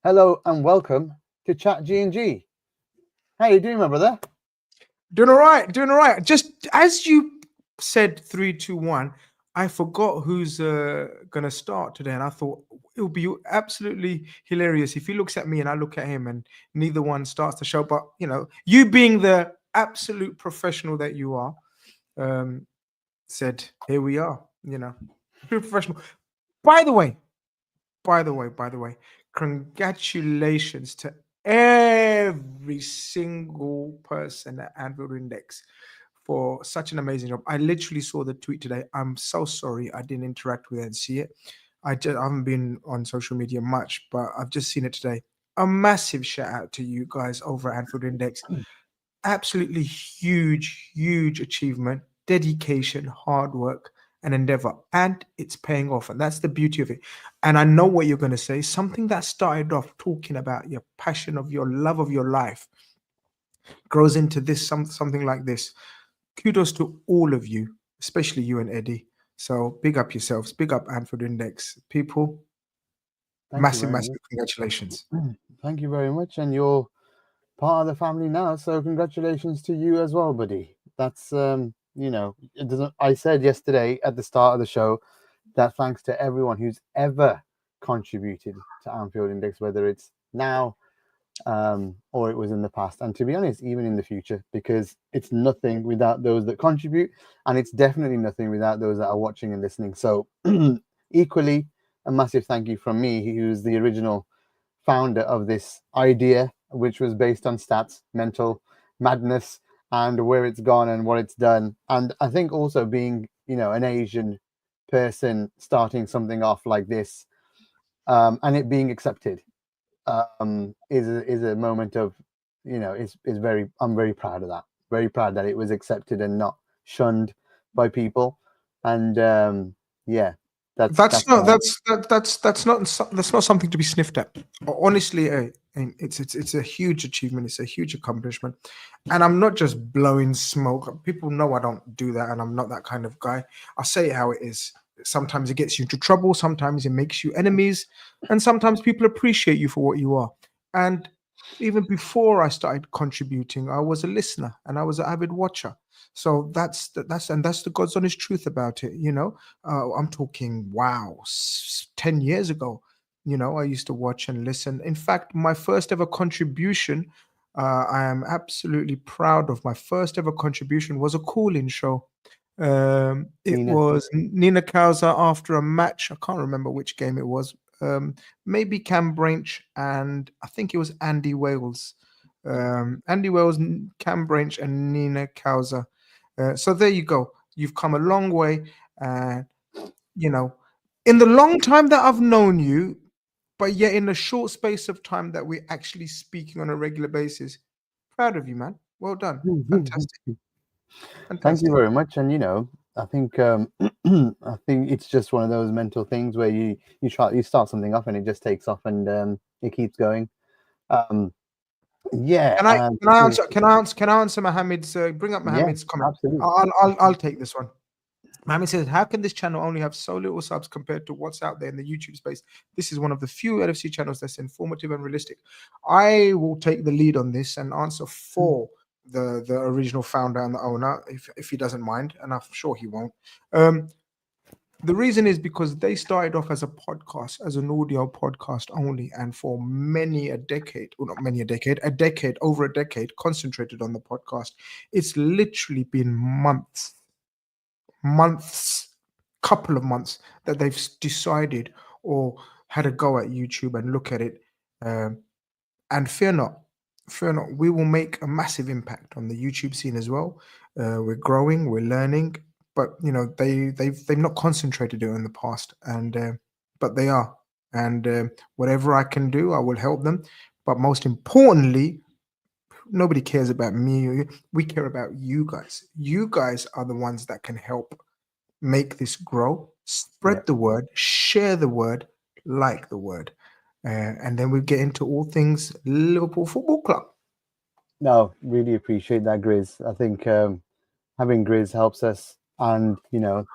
Hello and welcome to Chat G&G. How you doing, my brother? Doing all right, doing all right. Just as you said 3, 2, 1, I forgot who's gonna start today, and I thought it would be absolutely hilarious if he looks at me and I look at him, and neither one starts the show. But you being the absolute professional that you are, um, said, "Here we are." True professional. By the way, by the way, congratulations to every single person at Anfield Index for such an amazing job. I literally saw the tweet today. I'm so sorry I didn't interact with it and see it. I haven't been on social media much, but I've just seen it today. A massive shout out to you guys over at Anfield Index. Absolutely huge, huge achievement, dedication, hard work, and endeavor. And it's paying off. And that's the beauty of it. And I know what you're going to say. Something that started off talking about your passion of your love of your life grows into this something like this. Kudos to all of you, especially you and Eddie. So big up yourselves, big up Anfield Index. People, Thank you massive, very massive much. congratulations. Thank you very much, and you're part of the family now. So congratulations to you as well, buddy. That's it doesn't. I said yesterday at the start of the show that thanks to everyone who's ever contributed to Anfield Index, whether it's now or it was in the past, and to be honest, even in the future, because it's nothing without those that contribute, and it's definitely nothing without those that are watching and listening. So equally, a massive thank you from me, who's the original founder of this idea, which was based on stats, mental madness, and where it's gone and what it's done. And I think also being, an Asian person starting something off like this, and it being accepted, is a moment of, is very. I'm very proud of that. Very proud that it was accepted and not shunned by people. And yeah, that's That's not that's not something to be sniffed at. Honestly, it's a huge achievement. It's a huge accomplishment, and I'm not just blowing smoke. People know I don't do that, and I'm not that kind of guy. I say it how it is. Sometimes it gets you into trouble. Sometimes it makes you enemies, and sometimes people appreciate you for what you are. And even before I started contributing, I was a listener and I was an avid watcher. So that's the God's honest truth about it. I'm talking, wow, 10 years ago. I used to watch and listen. In fact, my first ever contribution, I am absolutely proud of. My first ever contribution was a call-in show. It Nina. was Nina Kauza after a match. I can't remember which game it was. Maybe Cam Branch and I think it was Andy Wales. Andy Wales, Cam Branch, and Nina Kauza. So there you go. You've come a long way. Uh, in the long time that I've known you, but yet in the short space of time that we're actually speaking on a regular basis, proud of you, man. Well done. Fantastic. Thank you Fantastic. very much. And I think I think it's just one of those mental things where you start something off and it just takes off and it keeps going. Um, yeah, Can I and can I answer can I answer Mohammed's bring up yeah, Mohammed's comment? absolutely. I'll take this one. Mohammed says, how can this channel only have so little subs compared to what's out there in the YouTube space? This is one of the few LFC channels that's informative and realistic. I will take the lead on this and answer for the original founder and the owner, if he doesn't mind, and I'm sure he won't. The reason is because they started off as a podcast, as an audio podcast only, and for many a decade, well, not many a decade, over a decade, concentrated on the podcast. It's literally been months, couple of months that they've decided or had a go at YouTube and look at it. And fear not, we will make a massive impact on the YouTube scene as well. We're growing, we're learning, but they've not concentrated it in the past, and but they are. And whatever I can do, I will help them. But most importantly, nobody cares about me. We care about you guys. You guys are the ones that can help make this grow, Yeah. spread the word, share the word, like the word. And then we get into all things Liverpool Football Club. No, really appreciate that, Grizz. I think having Grizz helps us, and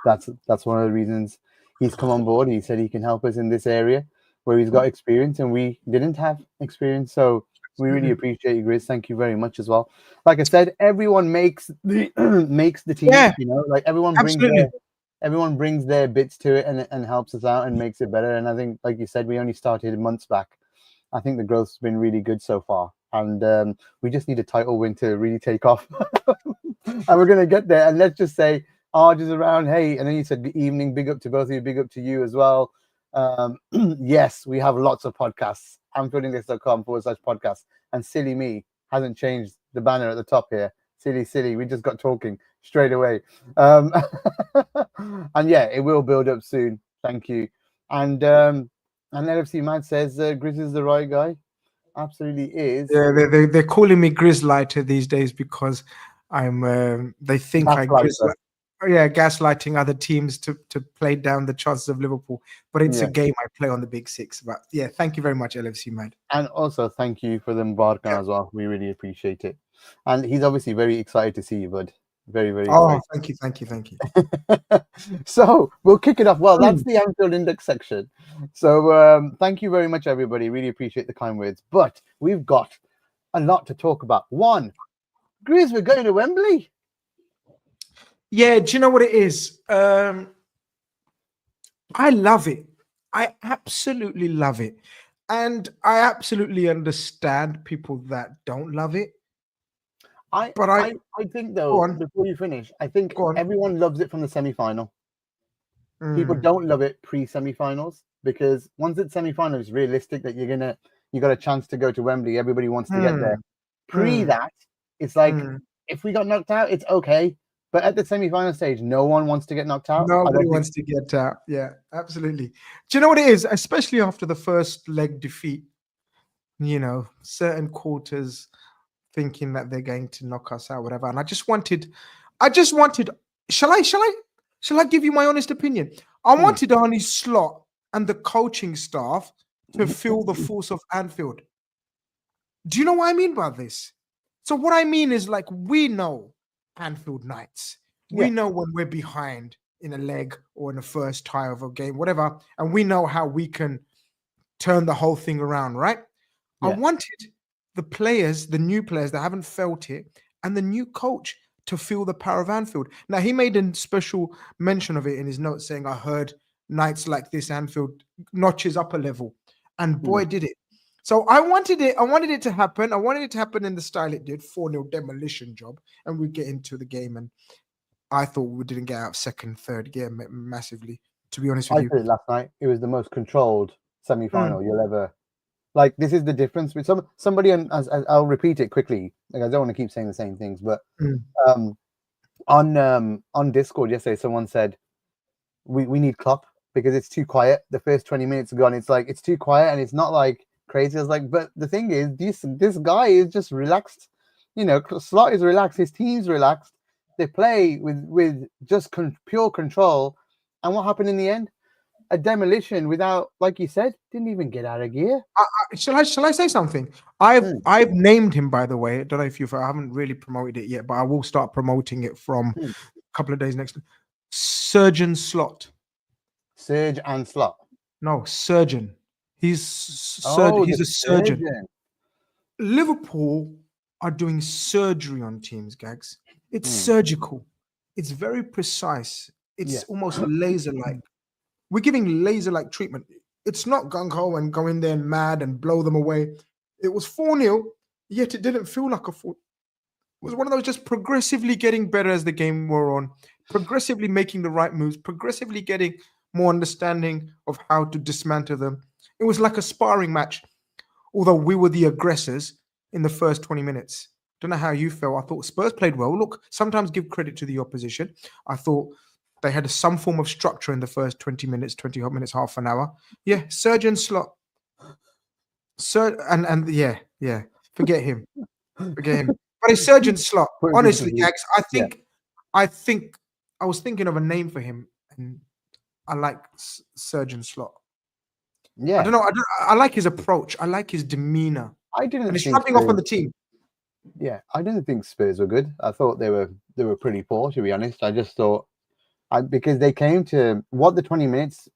that's one of the reasons he's come on board. He said he can help us in this area, where he's got experience and we didn't have experience. So we really Absolutely. appreciate you, Grizz. Thank you very much as well. Like I said, everyone makes the makes the team. Yeah, You know, like absolutely. everyone brings their bits to it and helps us out and makes it better. And I think, like you said, we only started months back. I think the growth's been really good so far, and we just need a title win to really take off. And we're gonna get there. And let's just say, Arj is around. Hey, and then you said good evening. Big up to both of you. Big up to you as well. Yes, we have lots of podcasts. AnfieldIndex.com/podcast. And silly me hasn't changed the banner at the top here. Silly. We just got talking straight away. And yeah, it will build up soon. Thank you. And LFC Man says Grizz is the right guy. Absolutely is. Yeah, they're calling me Grizzlighter these days because I'm. They think I Gaslighter. gaslighting other teams to play down the chances of Liverpool. But it's a Yeah. game I play on the Big Six. But yeah, thank you very much, LFC man. And also thank you for the Mbarka as well. We really appreciate it. And he's obviously very excited to see you, bud. Very Oh, excited. thank you. So we'll kick it off. Well, that's Mm. the Anfield Index section. So thank you very much, everybody. Really appreciate the kind words. But we've got a lot to talk about. One, Grizz, we're going to Wembley. Yeah, do you know what it is? I love it. I absolutely love it. And I absolutely understand people that don't love it. But I think go though, on, before you finish, I think go on. everyone loves it from the semi-final. People Mm, don't love it pre-semi-finals because once it's semi-final, it's realistic that you got a chance to go to Wembley. Everybody wants to get there. mm, Pre mm, that, it's like mm. if we got knocked out, it's okay. But at the semi-final stage, no one wants to get knocked out. I Nobody don't think. wants to get out. Yeah, absolutely. Do you know what it is? Especially after the first leg defeat, certain quarters thinking that they're going to knock us out, whatever. And I just wanted, shall I give you my honest opinion? I Hmm. wanted Arnie Slot and the coaching staff to feel the force of Anfield. Do you know what I mean by this? So what I mean is like we know Anfield nights. We Yeah, know when we're behind in a leg or in the first tie of a game, whatever, and we know how we can turn the whole thing around, right? I yeah, wanted the players, the new players that haven't felt it, and the new coach to feel the power of Anfield. Now, he made a special mention of it in his notes saying, I heard nights like this, Anfield notches up a level. And hmm. boy, did it. So I wanted it to happen. I wanted it to happen in the style it did, 4-0 demolition job. And we get into the game. And I thought we didn't get out second, third gear massively, to be honest with I you. said it last night. It was the most controlled Mm, semi-final you'll ever. Like this is the difference with somebody, and as I'll repeat it quickly. Like I don't want to keep saying the same things, but mm. um, on Discord yesterday, someone said we need Klopp because it's too quiet. The first 20 minutes are gone. It's like it's too quiet and it's not like crazy. I was like, but the thing is, this guy is just relaxed. Slot is relaxed. His team's relaxed. They play with just pure control. And what happened in the end? A demolition without, like you said, didn't even get out of gear. Shall I say something? I've Hmm, I've named him, by the way. I don't know if I haven't really promoted it yet, but I will start promoting it from hmm. a couple of days next. Surgeon Slot. Surge and Slot. No, surgeon. Oh, He's the a surgeon. surgeon. Liverpool are doing surgery on teams, Gags. It's Hmm, surgical. It's very precise. yeah. It's almost laser-like. We're giving laser-like treatment. It's not gung-ho and go in there and mad and blow them away. It was 4-0, yet it didn't feel like a 4. It was one of those just progressively getting better as the game wore on, progressively making the right moves, progressively getting more understanding of how to dismantle them. It was like a sparring match, although we were the aggressors in the first 20 minutes. Don't know how you felt. I thought Spurs played well. Look, sometimes give credit to the opposition. I thought they had some form of structure in the first 20 minutes, 20 minutes, half an hour. Yeah, Surgeon Slot. And yeah. Forget him. Forget him. But it's Surgeon Slot. Putting people to Honestly, sleep. Gags, I Yeah, think I was thinking of a name for him, and I like Surgeon Slot. I yeah. don't know. I like his approach. I like his demeanor, I and didn't it's think rubbing off on Spurs. the team. Yeah, I didn't think Spurs were good. I thought they were pretty poor, to be honest. I just thought because they came to what the 20 minutes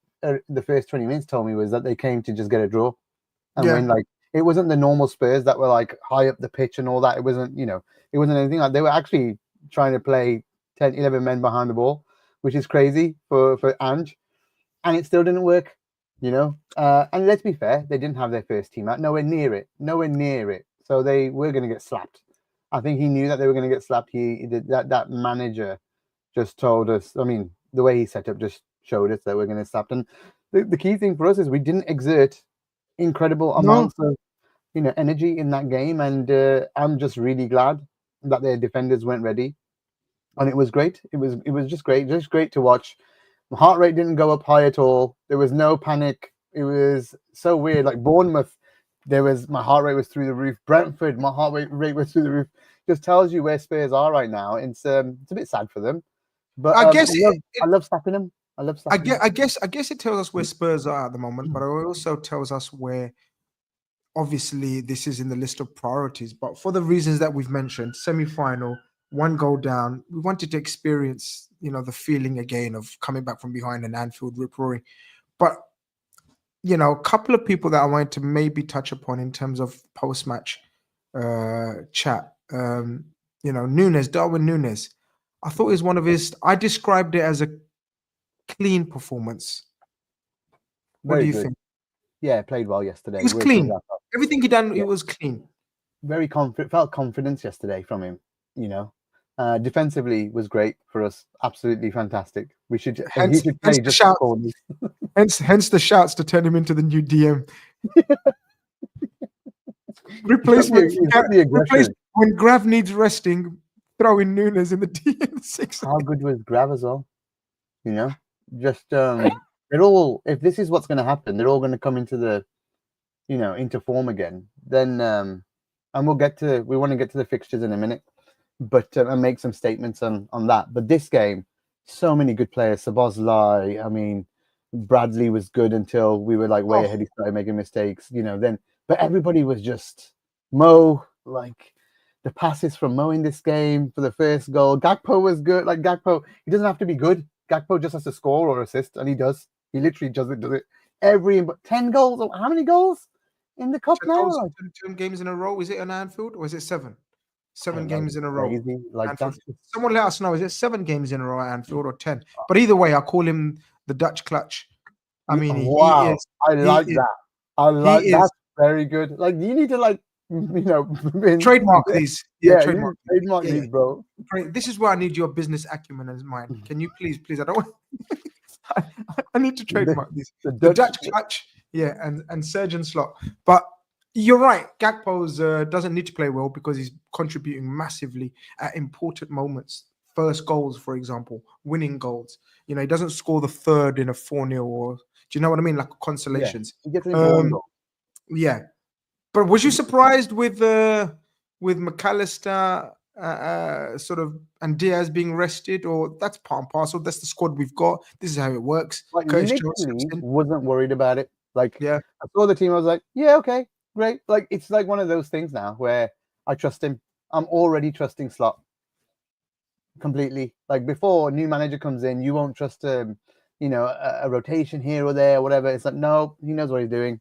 the first 20 minutes told me was that they came to just get a draw and Yeah. win. Like, it wasn't the normal Spurs that were like high up the pitch and all that. It wasn't, it wasn't anything like. They were actually trying to play 10, 11 men behind the ball, which is crazy for Ange, and it still didn't work. And let's be fair, they didn't have their first team out, nowhere near it. So they were going to get slapped. I think he knew that they were going to get slapped. That manager just told us. I mean, the way he set up just showed us that we're going to slap. And the key thing for us is we didn't exert incredible amounts of energy in that game, and I'm just really glad that their defenders weren't ready. And it was great. It was just great to watch. My heart rate didn't go up high at all. There was no panic. It was so weird. Like Bournemouth, my heart rate was through the roof. Brentford, my heart rate was through the roof. Just tells you where Spurs are right now. It's a bit sad for them, but I guess I love slapping them. I guess it tells us where Spurs are at the moment, but it also tells us where. Obviously, this is in the list of priorities, but for the reasons that we've mentioned, semi-final, 1 goal down, we wanted to experience, the feeling again of coming back from behind in Anfield, rip-roaring. But, a couple of people that I wanted to maybe touch upon in terms of post-match chat, Darwin Núñez. I thought it was one of I described it as a clean performance. What do you think? Yeah, played well yesterday. It was clean. Everything he done, it was clean. Very confident. Felt confidence yesterday from him. Defensively was great for us. Absolutely fantastic. He should play just corners. hence the shouts to turn him into the new DM. Replacement when Grav needs resting. Throw in Núñez in the DM6. How good was Grav as well? Just they're all. If this is what's going to happen, they're all going to come into the, into form again. Then, and we want to get to the fixtures in a minute, but and make some statements on that. But this game, so many good players. Szoboszlai, I mean, Bradley was good until we were like way ahead. He started making mistakes, Then, but everybody was just Mo. Like the passes from Mo in this game for the first goal. Gakpo was good. Like Gakpo, he doesn't have to be good. Gakpo just has to score or assist, and he does. He literally does it. Every 10 goals. How many goals in the cup now? 10 games in a row. Is it an Anfield or is it 7? 7 games in a row. Crazy. Like that. Someone let us know. Is it 7 games in a row at Anfield or 10? But either way, I call him the Dutch clutch. I mean, wow. He is. I like that. I like that. Very good. Like you need to trademark these. Yeah, trademark these, bro. This is where I need your business acumen in mind. Can you please? I don't want. I need to trademark these. The Dutch clutch, and Surgeon Slot. But you're right. Gakpo's doesn't need to play well because he's contributing massively at important moments. First goals, for example, winning goals. He doesn't score the third in a 4-0 or. Do you know what I mean? Like consolations. Yeah. But was you surprised with McAllister sort of and Diaz being rested, or that's part and parcel? That's the squad we've got. This is how it works. Like, literally wasn't worried about it. Like, I saw the team. I was like, yeah, okay, great. Like, it's like one of those things now where I trust him. I'm already trusting Slot completely. Like before, a new manager comes in, you won't trust a rotation here or there, or whatever. It's like, no, he knows what he's doing.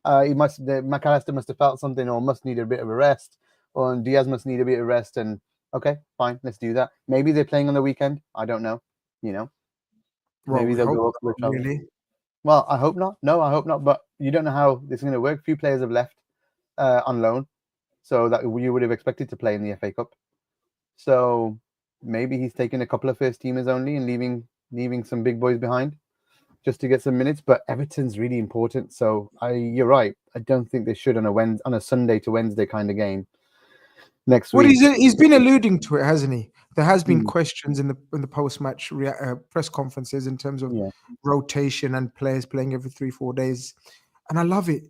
McAllister must have felt something, or must need a bit of a rest, or Diaz must need a bit of rest. And okay, fine, let's do that. Maybe they're playing on the weekend. I don't know. Maybe they'll go up to the trouble. Really? Well, I hope not. No, I hope not. But you don't know how this is going to work. Few players have left on loan, so that you would have expected to play in the FA Cup. So maybe he's taking a couple of first teamers only and leaving some big boys behind, just to get some minutes. But Everton's really important. So you're right. I don't think they should on a Sunday to Wednesday kind of game next week. Well, he's been alluding to it, hasn't he? There has been questions in the post-match press conferences in terms of rotation and players playing every 3-4 days. And I love it.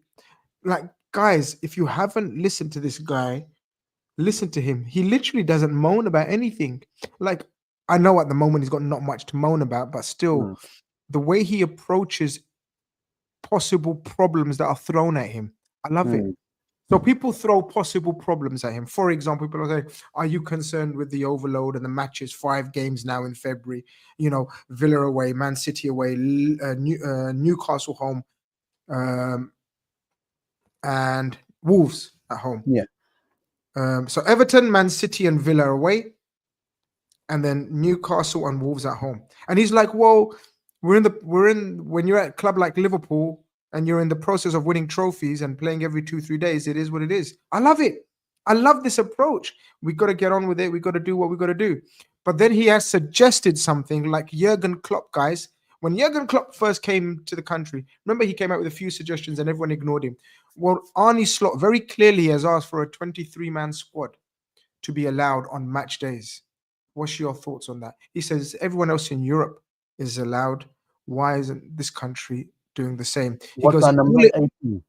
Like, guys, if you haven't listened to this guy, listen to him. He literally doesn't moan about anything. Like, I know at the moment he's got not much to moan about, but still, the way he approaches possible problems that are thrown at him, I love it. So people throw possible problems at him. For example, people are saying, "Are you concerned with the overload and the matches? 5 games now in February. Villa away, Man City away, Newcastle home, um, and Wolves at home. Yeah. So Everton, Man City, and Villa away, and then Newcastle and Wolves at home." And he's like, "Well, when you're at a club like Liverpool and you're in the process of winning trophies and playing every 2-3 days, it is what it is." I love it. I love this approach. We got to get on with it. We got to do what we got to do. But then he has suggested something like Jurgen Klopp, guys. When Jurgen Klopp first came to the country, remember he came out with a few suggestions and everyone ignored him. Well, Arnie Slot very clearly has asked for a 23-man squad to be allowed on match days. What's your thoughts on that? He says everyone else in Europe is allowed. Why isn't this country doing the same? He What's goes, our number? 18.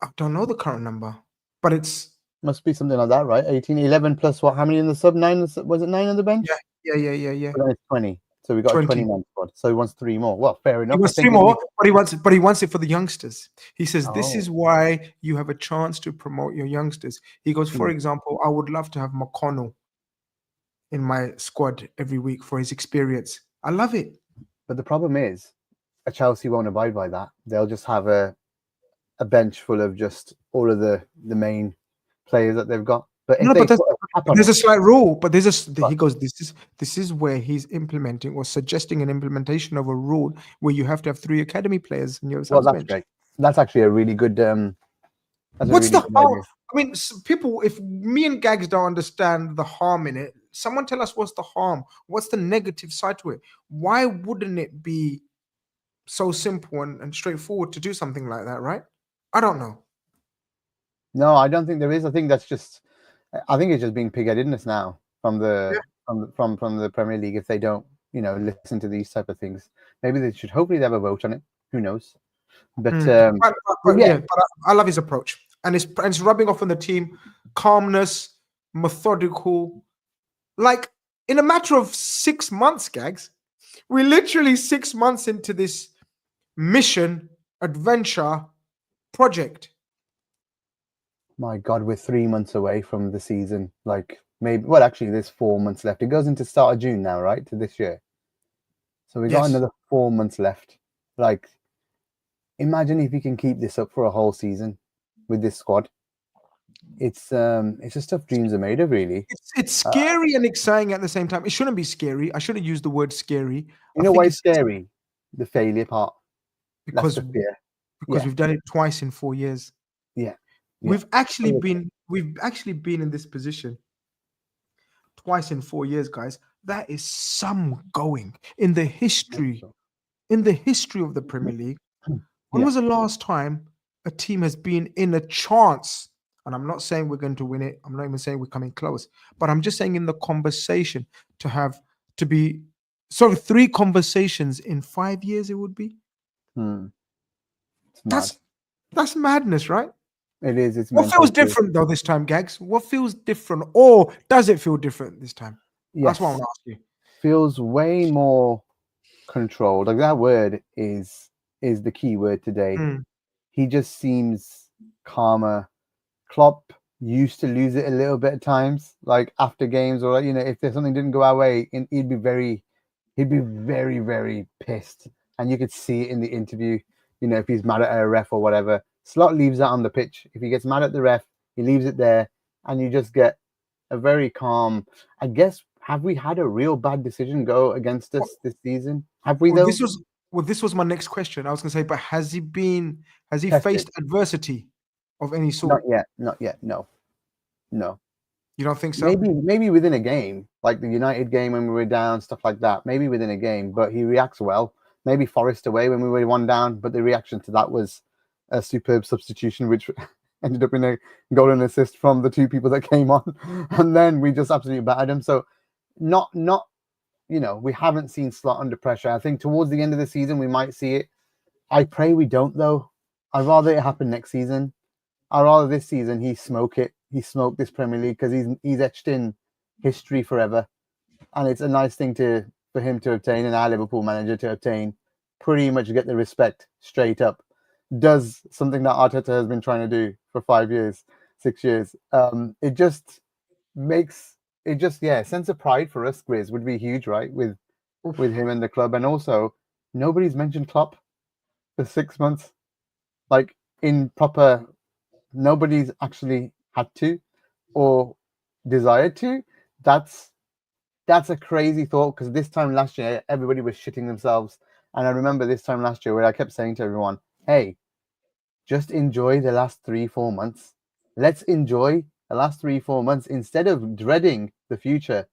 I don't know the current number, but it's Must be something like that, right? 18, 11 plus what? How many in the sub? 9? Was it 9 on the bench? yeah. So then it's 20. So we got 20. a 20-man squad. So he wants 3 more. Well, fair enough. He wants I 3 think more, but he wants it for the youngsters. He says this Oh. is why you have a chance to promote your youngsters. He goes, for Yeah. example, I would love to have McConnell in my squad every week for his experience. I love it. But the problem is, a Chelsea won't abide by that. They'll just have a bench full of just all of the main players that they've got. But if No, they but put a cap on there's it, a slight rule, but But- he goes, this is where he's implementing or suggesting an implementation of a rule where you have to have 3 academy players in your well, subs that's bench. great. That's actually a really good. That's a What's really the good harm? idea. I mean, people, if me and Gags don't understand the harm in it, someone tell us what's the harm. What's the negative side to it? Why wouldn't it be so simple and straightforward to do something like that, right? I don't know. No, I don't think there is. I think that's just. I think it's just being pig-headedness now from the from the Premier League. If they don't, listen to these type of things, maybe they should. Hopefully, they have a vote on it. Who knows? But But yeah, I love his approach, and it's rubbing off on the team. Calmness, methodical. Like in a matter of 6 months, Gags, we're literally 6 months into this mission, adventure, project. my God, we're 3 months away from the season. Like maybe, well, actually, there's 4 months left. It goes into start of June now, right? To this year. So we got Yes. another 4 months left. Like, imagine if you can keep this up for a whole season with this squad. It's just stuff dreams are made of, really. It's scary and exciting at the same time. It shouldn't be scary. I shouldn't use the word scary. You know why it's scary? The failure part. Because That's the fear. because Yeah. we've done it twice in 4 years. Yeah. We've actually been in this position twice in 4 years, guys. That is some going in the history of the Premier League. When was the last time a team has been in a chance? And I'm not saying we're going to win it. I'm not even saying we're coming close. But I'm just saying in the conversation to be 3 conversations in 5 years, it would be. It's That's madness, right? It is. It's What feels different though this time, Gags? What feels different, or does it feel different this time? Yes. That's what I want to ask you. Feels way more controlled. Like that word is the key word today. He just seems calmer. Klopp used to lose it a little bit at times, like after games, or if there's something didn't go our way, he'd be very, very pissed, and you could see it in the interview. If he's mad at a ref or whatever, Slot leaves that on the pitch. If he gets mad at the ref, he leaves it there, and you just get a very calm. I guess, have we had a real bad decision go against us this season? Have we though? This was my next question. I was going to say, but has he Tested. faced adversity of any sort? Not yet. No. You don't think so? Maybe within a game, like the United game when we were down, stuff like that. Maybe within a game, but he reacts well. Maybe Forest away when we were 1 down, but the reaction to that was a superb substitution, which ended up in a goal and assist from the 2 people that came on, and then we just absolutely battered him. So, not we haven't seen Slot under pressure. I think towards the end of the season we might see it. I pray we don't though. I'd rather it happen next season. I'd rather this season he smoke it. He smoked this Premier League because he's etched in history forever, and it's a nice thing for him to obtain, and our Liverpool manager to obtain. Pretty much get the respect straight up. does something that Arteta has been trying to do for 5 years, 6 years. It just makes it just sense of pride for us, Grizz, would be huge, right? With him and the club, and also nobody's mentioned Klopp for 6 months, like in proper. Nobody's actually had to or desired to. That's that's a crazy thought, because this time last year everybody was shitting themselves, and I remember this time last year where I kept saying to everyone, "Hey, just enjoy the last 3-4 months. Let's enjoy the last 3-4 months instead of dreading the future.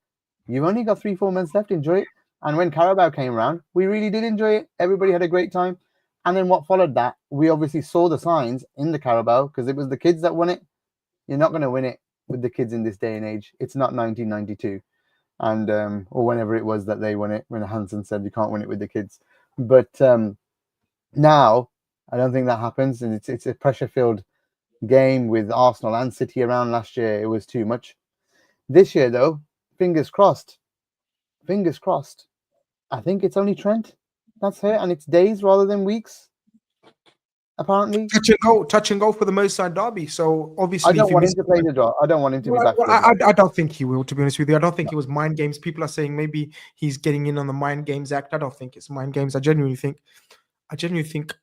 You've only got 3-4 months left. Enjoy it." And when Carabao came around, we really did enjoy it. Everybody had a great time. And then what followed that, we obviously saw the signs in the Carabao, because it was the kids that won it. You're not going to win it with the kids in this day and age. It's not 1992 and or whenever it was that they won it, when Hansen said you can't win it with the kids. But now I don't think that happens, and it's a pressure-filled game with Arsenal and City around last year. It was too much. This year, though, fingers crossed. Fingers crossed. I think it's only Trent that's hurt, and it's days rather than weeks. Apparently, touch and go for the Merseyside derby. So I obviously, don't want him to play the draw. I don't want him to be back for the draw. I don't think he will. To be honest with you, I don't think it was mind games. People are saying maybe he's getting in on the mind games act. I don't think it's mind games. I genuinely think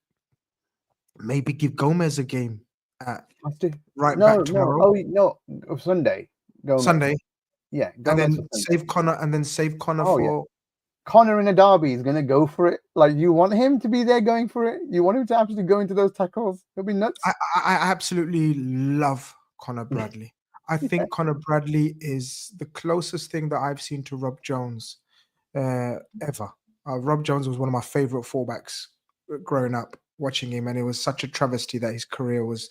maybe give Gomez a game at right back tomorrow. Sunday. Gomez. Sunday. Yeah, Gomez and then save Connor for. Yeah. Connor in a derby is going to go for it. Like, you want him to be there going for it. You want him to actually go into those tackles. He'll be nuts. I absolutely love Connor Bradley. I think Connor Bradley is the closest thing that I've seen to Rob Jones ever. Rob Jones was one of my favorite fullbacks growing up, watching him, and it was such a travesty that his career was,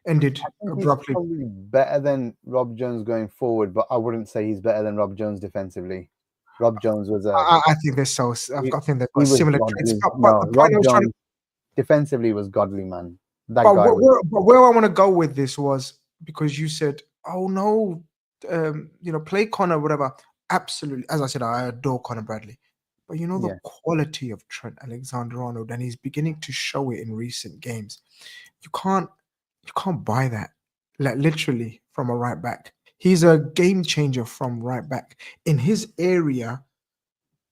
ended abruptly. He's probably better than Rob Jones going forward, but I wouldn't say he's better than Rob Jones defensively. Rob Jones was I think they're so. I think they've got similar traits. But Rob Jones defensively was godly, man. But where I want to go with this was because you said, "Oh no, play Connor, whatever." Absolutely, as I said, I adore Connor Bradley, but the quality of Trent Alexander-Arnold, and he's beginning to show it in recent games. You can't buy that, like literally from a right back. He's a game changer from right back. In his area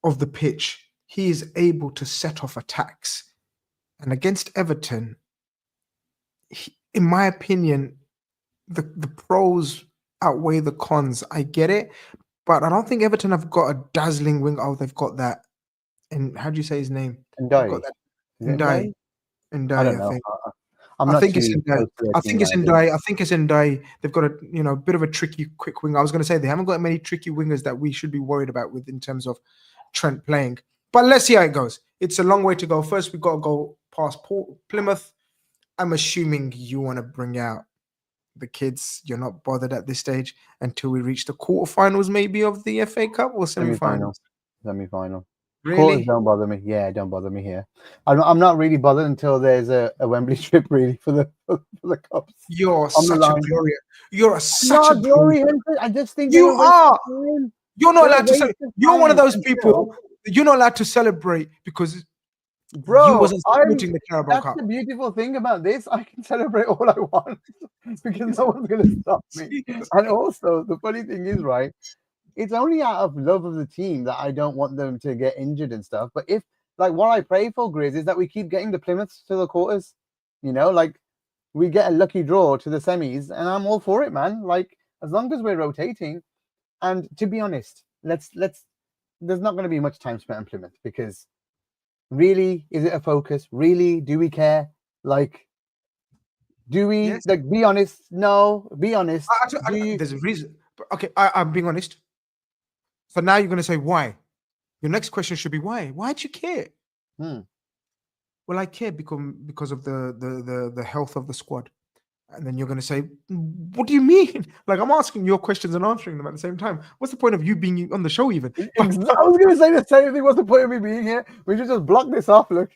of the pitch, he is able to set off attacks. And against Everton, in my opinion, the pros outweigh the cons. I get it, but I don't think Everton have got a dazzling wing. Oh, they've got that. And how do you say his name? Ndai. Ndai. I don't know. I think it's Ndai. I think it's Ndai. They've got a bit of a tricky quick wing. I was going to say they haven't got many tricky wingers that we should be worried about with in terms of Trent playing. But let's see how it goes. It's a long way to go. First, we've got to go past Plymouth. I'm assuming you want to bring out the kids. You're not bothered at this stage until we reach the quarterfinals, maybe, of the FA Cup or semi-finals. Semi-final. Really? Quarters don't bother me. Yeah, don't bother me here. I'm not really bothered until there's a Wembley trip, really, for the cups. You're such a glory. You're such a glory. I just think you are. You're not allowed to celebrate. You're one of those people. You're not allowed to celebrate because you wasn't supporting the Carabao Cup. That's the beautiful thing about this. I can celebrate all I want because no one's going to stop me. And also, the funny thing is, right, it's only out of love of the team that I don't want them to get injured and stuff. But if, like, what I pray for, Grizz, is that we keep getting the Plymouths to the quarters. Like, we get a lucky draw to the semis, and I'm all for it, man. Like, as long as we're rotating. And to be honest, let's. There's not going to be much time spent on Plymouth because, really, is it a focus? Really, do we care? Like, do we? Yes. Like, be honest. No, be honest. There's a reason. Okay, I'm being honest. So now you're going to say why? Your next question should be why? Why do you care? Well, I care because of the health of the squad. And then you're going to say, what do you mean? Like, I'm asking your questions and answering them at the same time. What's the point of you being on the show even? I was going to say the same thing. What's the point of me being here? We should just block this off, look.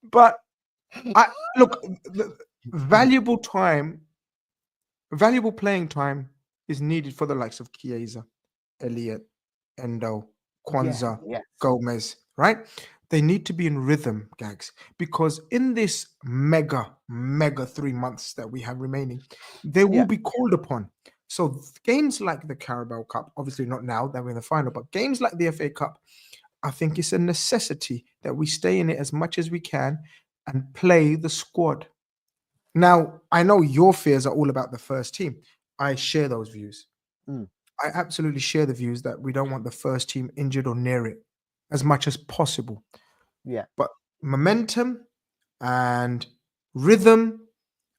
But look, valuable playing time is needed for the likes of Chiesa, Elliott, Endo, Kwanzaa, Gomez, right? they need to be in rhythm, Gags, because in this mega 3 months that we have remaining, they will Yeah. be called upon. So games like the Carabao Cup, obviously not now that we're in the final, but games like the FA Cup, I think it's a necessity that we stay in it as much as we can and play the squad. Now, I know your fears are all about the first team. I share those views. Mm. I absolutely share the views that we don't want the first team injured or near it as much as possible. Yeah. But momentum and rhythm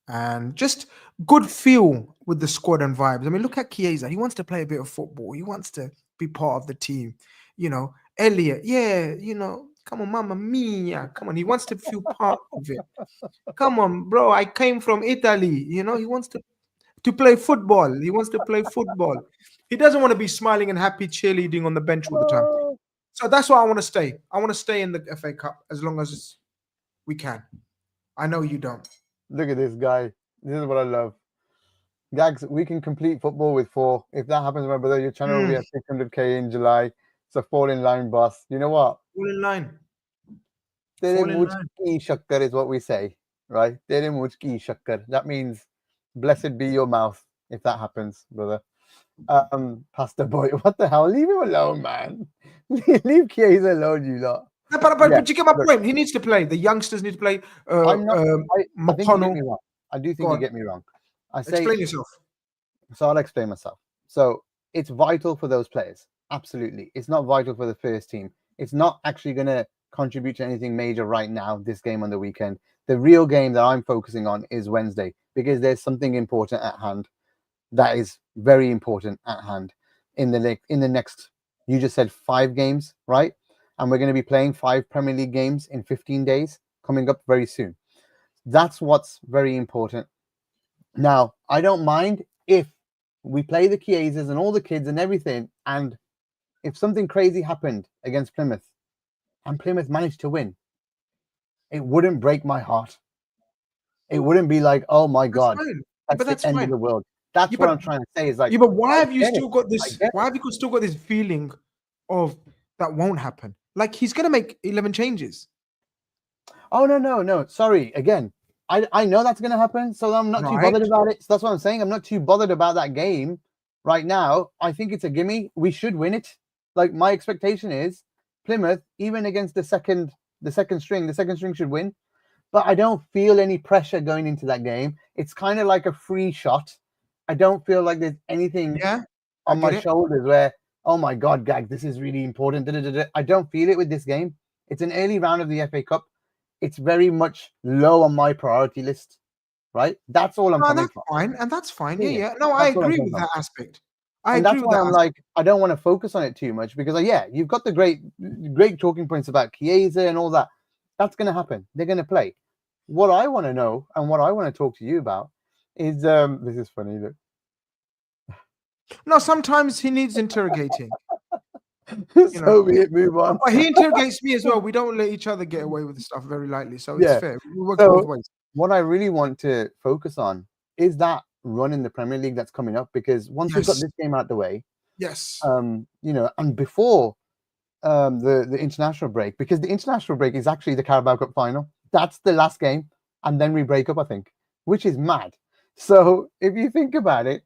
and just good feel with the squad and vibes. I mean, look at Chiesa. He wants to play a bit of football. He wants to be part of the team. Elliot, yeah, come on, Mamma Mia. Come on. He wants to feel part of it. Come on, bro. I came from Italy. He wants to play football. He wants to play football. He doesn't want to be smiling and happy cheerleading on the bench all the time. Oh, So that's why I want to stay. I want to stay in the FA Cup as long as we can. I know you don't. look at this guy. This is what I love. Gags, we can complete football with 4. If that happens, my brother, your channel will be at 600K in July. It's a fall in line boss. You know what? Fall in line. Tere Fall in mujh line. ki shakkar is what we say, right? Tere mujh ki shakkar. That means blessed be your mouth if that happens, brother. Pastor boy, what the hell? Leave him alone, man. Leave Chiesa alone, you lot. No, but Yeah, you get my look, point. He needs to play. The youngsters need to play. I'm not. I think you get McConnell. me wrong. I do Go think you on. get me wrong. I say Explain yourself. so. I'll explain myself. So it's vital for those players. Absolutely, it's not vital for the first team. It's not actually going to contribute to anything major right now. This game on the weekend. The real game that I'm focusing on is Wednesday because there's something important at hand. That is very important at hand in the next. You just said 5 games, right? And we're going to be playing 5 Premier League games in 15 days coming up very soon. That's what's very important. Now, I don't mind if we play the Chiesas and all the kids and everything, and if something crazy happened against Plymouth and Plymouth managed to win, it wouldn't break my heart. It wouldn't be like, oh my That's God, fine. Yeah, that's but the that's end of fine. the world. That's Yeah, what but I'm trying to say is like, yeah, but why I have you get it. still got I this? get it. Why have you still got this feeling of that won't happen? Like he's gonna make 11 changes. Oh no. Sorry. Again, I know that's gonna happen, so I'm not too Right. bothered about it. So that's what I'm saying. I'm not too bothered about that game right now. I think it's a gimme. We should win it. Like my expectation is Plymouth, even against the second string, the second string should win. But I don't feel any pressure going into that game. It's kind of like a free shot. I don't feel like there's anything Yeah, I on my get it. shoulders where, oh my God, Gag, this is really important. Da, da, da, da. I don't feel it with this game. It's an early round of the FA Cup. It's very much low on my priority list, right? That's all I'm No, coming that's from. fine, and that's fine. Yeah, Yeah, yeah. yeah. No, I That's what I'm agree coming with from. that aspect. I And agree that's with why that I'm aspect. like, I don't want to focus on it too much because, yeah, you've got the great talking points about Chiesa and all that. That's going to happen. They're going to play. What I want to know and what I want to talk to you about is this is funny. Look. No, sometimes he needs interrogating. You know, So be it. Move on. but he interrogates me as well. We don't let each other get away with stuff very lightly, so it's Yeah. fair. It works both So ways. what I really want to focus on is that run in the Premier League that's coming up because once we've got Yes, this game out the way, yes. and before the international break, because the international break is actually the Carabao Cup final. That's the last game, and then we break up, I think, which is mad. So if you think about it,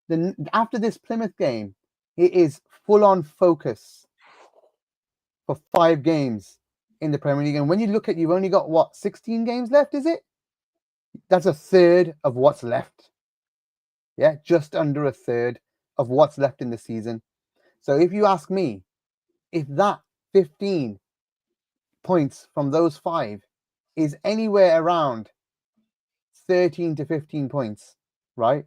then after this Plymouth game, it is full on focus for 5 games in the Premier League. And when you look at, you've only got what 16 games left, is it? That's a third of what's left. Yeah, just under a third of what's left in the season. So if you ask me, if that 15 points from those 5 is anywhere around 13 to 15 points, right?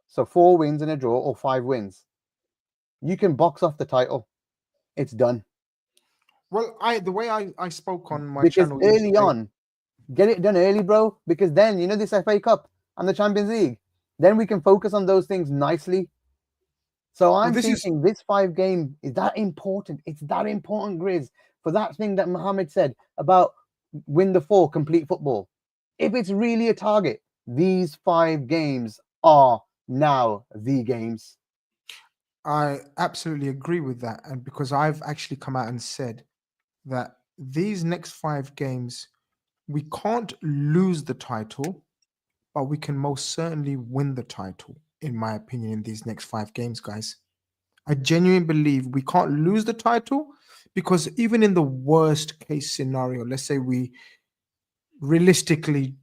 So 4 wins and a draw or 5 wins. You can box off the title. It's done. Well, the way I spoke on my Because channel early yesterday. on, get it done early, bro. Because then, this FA Cup and the Champions League, then we can focus on those things nicely. So Well, I'm this is thinking this 5 game is that important. It's that important, Grizz, for that thing that Mohammed said about win the 4, complete football. If it's really a target, these 5 games are now the games. I absolutely agree with that, and because I've actually come out and said that these next 5 games, we can't lose the title, but we can most certainly win the title, in my opinion, in these next 5 games, guys. I genuinely believe we can't lose the title because even in the worst case scenario, let's say we realistically,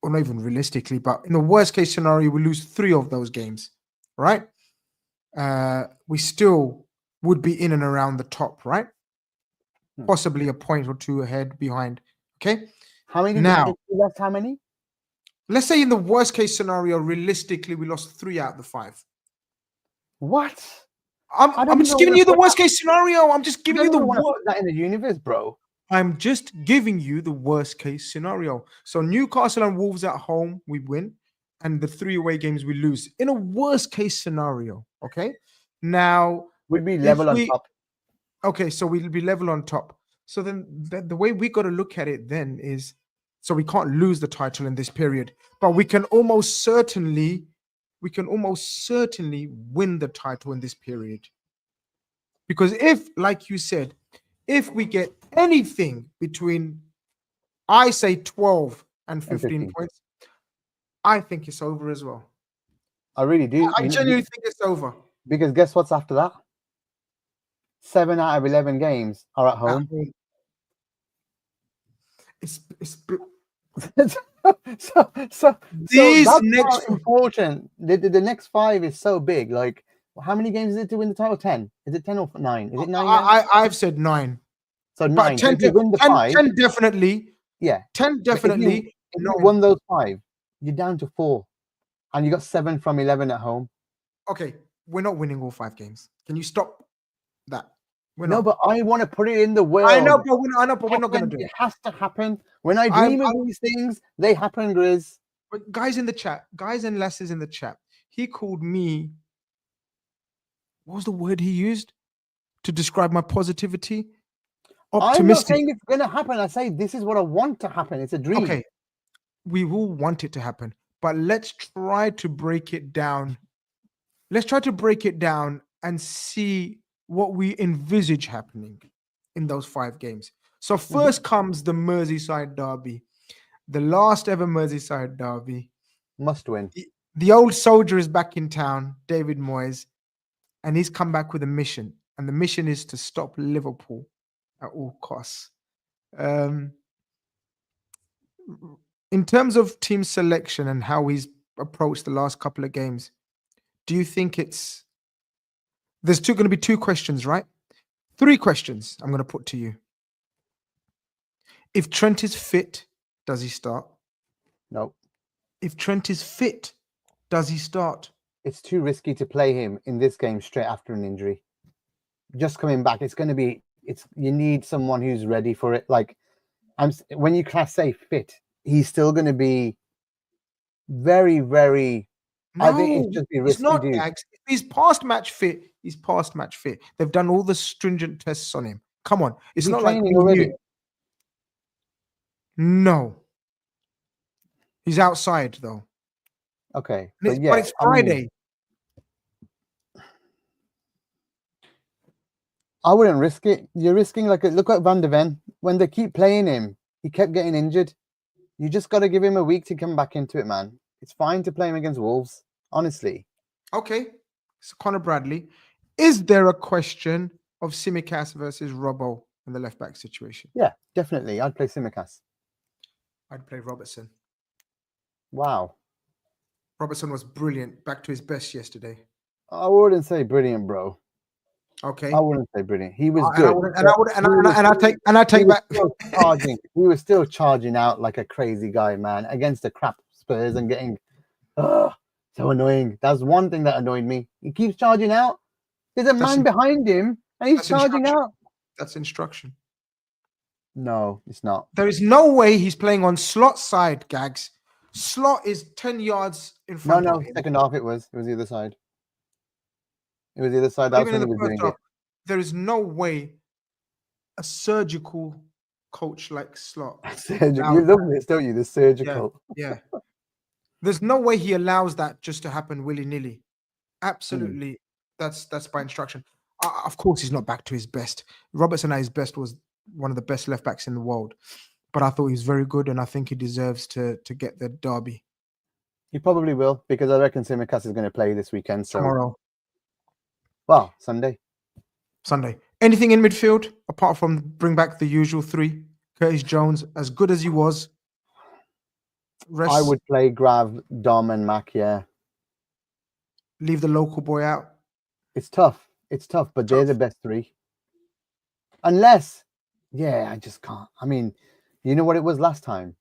or not even realistically, but in the worst case scenario, we lose 3 of those games, right? We still would be in and around the top, right? Possibly a point or 2 ahead behind. Okay. How many? Now, That's how many? let's say in the worst case scenario, realistically, we lost 3 out of the 5. What? I'm just giving you the worst case scenario. I'm just giving you the worst. Put that in the universe, bro. I'm just giving you the worst case scenario. So Newcastle and Wolves at home, we win, and the 3 away games we lose. In a worst case scenario, okay. Now we'd be level on top. Okay, so we'll be level on top. So then the way we got to look at it then is, so we can't lose the title in this period, but we can almost certainly win the title in this period. Because if, like you said, if we get anything between, I say 12 and 15 points, I think it's over as well. I really do. I genuinely think it's over. Because guess what's after that? 7 out of 11 games are at home. It's so that's next important. The next 5 is so big. Like, how many games is it to win the title? 10? Is it 10 or 9? Is it 9? I've said 9. So 9. 10, if you win the 10 definitely. Yeah. 10 definitely. If you won those 5, you're down to 4, and you got 7 from 11 at home. Okay, we're not winning all 5 games. Can you stop that? No, but I want to put it in the world. I know, but we're not going to do it. It has to happen. When I dream of these things, they happen, Grizz. But guys in the chat, guys and lasses in the chat, he called me. What was the word he used to describe my positivity? Optimistic. I'm not saying it's going to happen. I say this is what I want to happen. It's a dream. Okay, we will want it to happen, but let's try to break it down. Let's try to break it down and see what we envisage happening in those 5 games. So first comes the Merseyside derby, the last ever Merseyside derby. Must win. The old soldier is back in town, David Moyes, and he's come back with a mission. And the mission is to stop Liverpool at all costs. In terms of team selection and how he's approached the last couple of games, do you think there's going to be 2 questions, right? 3 questions I'm going to put to you. If Trent is fit, does he start? No. If Trent is fit, does he start? It's too risky to play him in this game straight after an injury. Just coming back, you need someone who's ready for it. Like, when you say fit, he's still going to be very, very. No, I think it's just be risky. It's not, Gags. If he's past match fit, he's past match fit. They've done all the stringent tests on him. Come on, it's not like already. No, he's outside though. Okay, but it's Friday. I wouldn't risk it. You're risking look at Van de Ven. When they keep playing him, he kept getting injured. You just got to give him a week to come back into it, man. It's fine to play him against Wolves, honestly. Okay, so Conor Bradley. Is there a question of Tsimikas versus Robbo in the left back situation? Yeah, definitely. I'd play Tsimikas. I'd play Robertson. Wow. Robertson was brilliant. Back to his best yesterday. I wouldn't say brilliant, bro. Okay. I wouldn't say brilliant. He was good. I take back. He was still charging out like a crazy guy, man, against the crap Spurs and getting so annoying. That's one thing that annoyed me. He keeps charging out. There's a man behind him and he's charging out. That's instruction. No, it's not. There is no way he's playing on Slot's side, Gags. Slot is 10 yards in front of him. Second half it was the other side. It was the other side. That's when he was doing it. There is no way a surgical coach like Slot. You love this, don't you? The surgical. Yeah. There's no way he allows that just to happen willy-nilly. Absolutely. That's by instruction. Of course, he's not back to his best. Robertson at his best was one of the best left backs in the world. But I thought he was very good, and I think he deserves to get the derby He probably will, because I reckon Simicast is going to play this weekend. So, tomorrow, well, Sunday. Anything in midfield apart from bring back the usual three? Curtis Jones, as good as he was. I would play Grav, Dom, and Mac. Yeah, leave the local boy out. it's tough. It's tough, but they're the best three. Unless, yeah, I just can't. I mean, you know what it was last time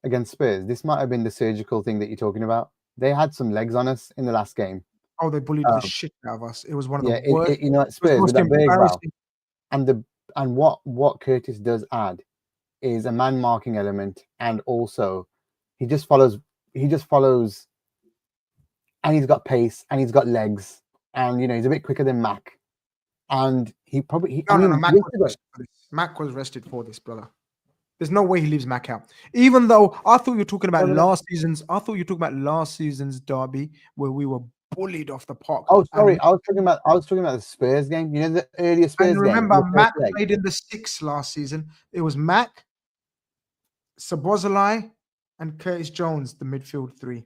against Spurs? This might have been the surgical thing that you're talking about. They had some legs on us in the last game. Oh, they bullied the shit out of us. It was one of the worst. You know, at Spurs with that Bergwijn. And what Curtis does add is a man marking element, and also he just follows, and he's got pace, and he's got legs, and you know he's a bit quicker than Mac, and he probably Mac was rested for this, brother. There's no way he leaves Mac out. Even though I thought you were talking about last season's derby where we were bullied off the park. Oh, sorry, I was talking about the Spurs game. You know, the earlier Spurs game. Remember, Mac played in the 6 last season. It was Mac, Szoboszlai, and Curtis Jones, the midfield 3.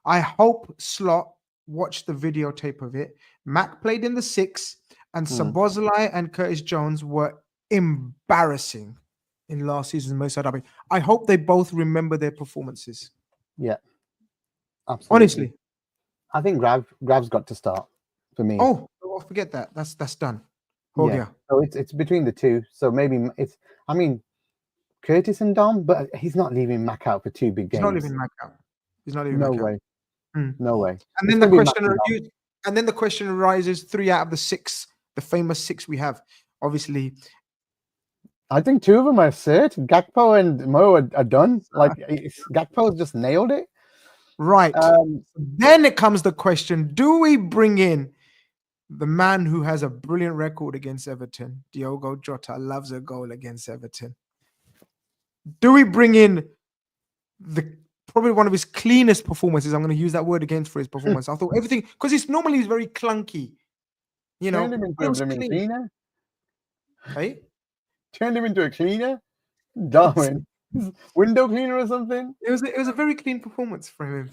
I hope Slot watched the videotape of it. Mac played in the 6, and Szoboszlai and Curtis Jones were embarrassing in last season's Merseyside derby. I hope they both remember their performances. Yeah, absolutely. Honestly, I think Grav's got to start for me. Oh, forget that. That's done. Yeah. So it's between the two. So maybe it's. I mean, Curtis and Dom, but he's not leaving Mac out for 2 big games. He's not leaving Mac out. No way. No way. And then the question arises: 3 out of the 6, the famous 6 we have. Obviously, I think 2 of them are cert. Gakpo and Mo are done. Like Gakpo's just nailed it. Right. Then it comes the question: do we bring in the man who has a brilliant record against Everton? Diogo Jota loves a goal against Everton. Do we bring in probably one of his cleanest performances? I'm going to use that word again for his performance. I thought everything, because he's normally very clunky. You know, turned him into a cleaner. Hey? Turned him into a cleaner? Darwin. Window cleaner or something? It was a very clean performance from him.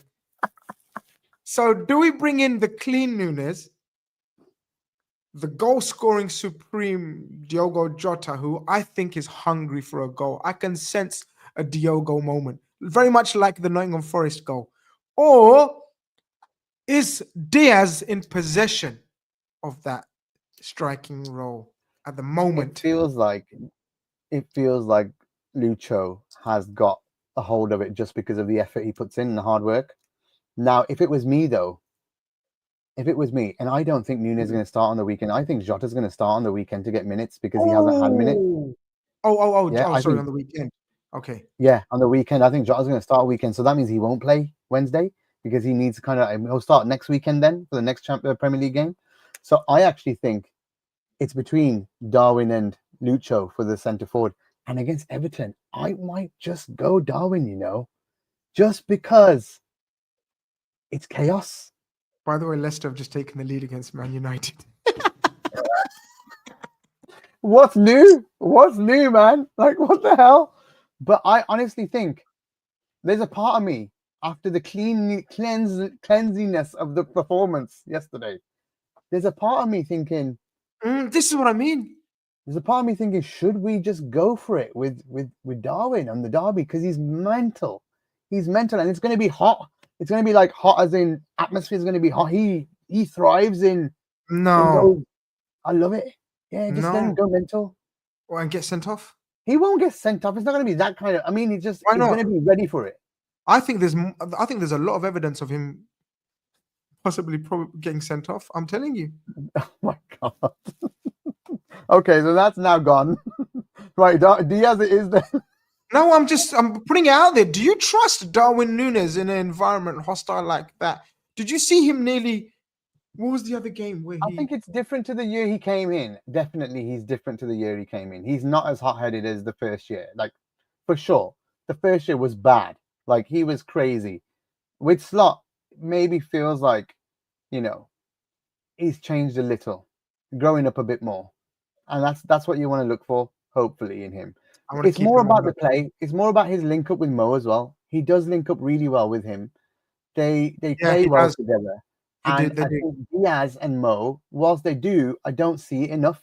So do we bring in the clean Nunes, the goal-scoring supreme Diogo Jota, who I think is hungry for a goal? I can sense a Diogo moment, very much like the Nottingham Forest goal. Or is Diaz in possession of that striking role at the moment? It feels like Lucho has got a hold of it just because of the effort he puts in and the hard work. Now, if it was me, and I don't think Nunes is going to start on the weekend. I think Jota's going to start on the weekend to get minutes because he hasn't had minutes. On the weekend. Okay. Yeah, on the weekend. I think Jota's going to start weekend. So that means he won't play Wednesday because he needs he'll start next weekend then for the next Premier League game. So I actually think it's between Darwin and Lucho for the centre forward. And against Everton, I might just go Darwin, just because it's chaos. By the way, Leicester have just taken the lead against Man United. What's new? What's new, man? Like, what the hell? But I honestly think there's a part of me after the cleansiness of the performance yesterday. There's a part of me thinking, this is what I mean. There's a part of me thinking, should we just go for it with Darwin on the derby? Because he's mental. He's mental, and it's going to be hot. It's going to be like hot as in atmosphere is going to be hot. He thrives in. No. I love it. Yeah, just let him go mental. Or and get sent off. He won't get sent off. It's not going to be that kind of. I mean, he's going to be ready for it. I think there's a lot of evidence of him possibly getting sent off. I'm telling you. Oh my god. Okay, so that's now gone. Right, Diaz is there. No, I'm putting it out there. Do you trust Darwin Nunes in an environment hostile like that? Did you see him nearly? What was the other game where I think it's different to the year he came in. Definitely, he's different to the year he came in. He's not as hot-headed as the first year. Like, for sure. The first year was bad. Like, he was crazy. With Slot, maybe feels like, he's changed a little, growing up a bit more. And that's what you want to look for. hopefully, in him. I want to It's keep more him on about low. the play. It's more about his link up with Mo as well. He does link up really well with him. They Yeah, play he well does. together. He And did. They I do. think Diaz and Mo, whilst they do, I don't see it enough.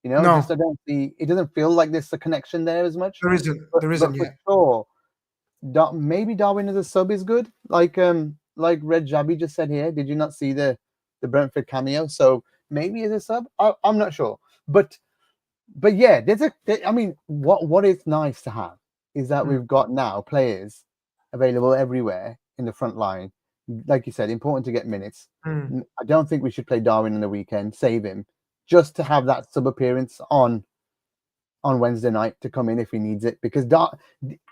Just I No, don't see it. Doesn't feel like there's a connection there as much. there isn't. But There but isn't for yet. sure, maybe Darwin as a sub is good. Like Red Jabby just said here. Did you not see the Brentford cameo? So maybe as a sub. I'm not sure. But yeah, I mean, what is nice to have is that Mm. we've got now players available everywhere in the front line. Like you said, important to get minutes. Mm. I don't think we should play Darwin on the weekend. Save him just to have that sub appearance on Wednesday night to come in if he needs it. Because But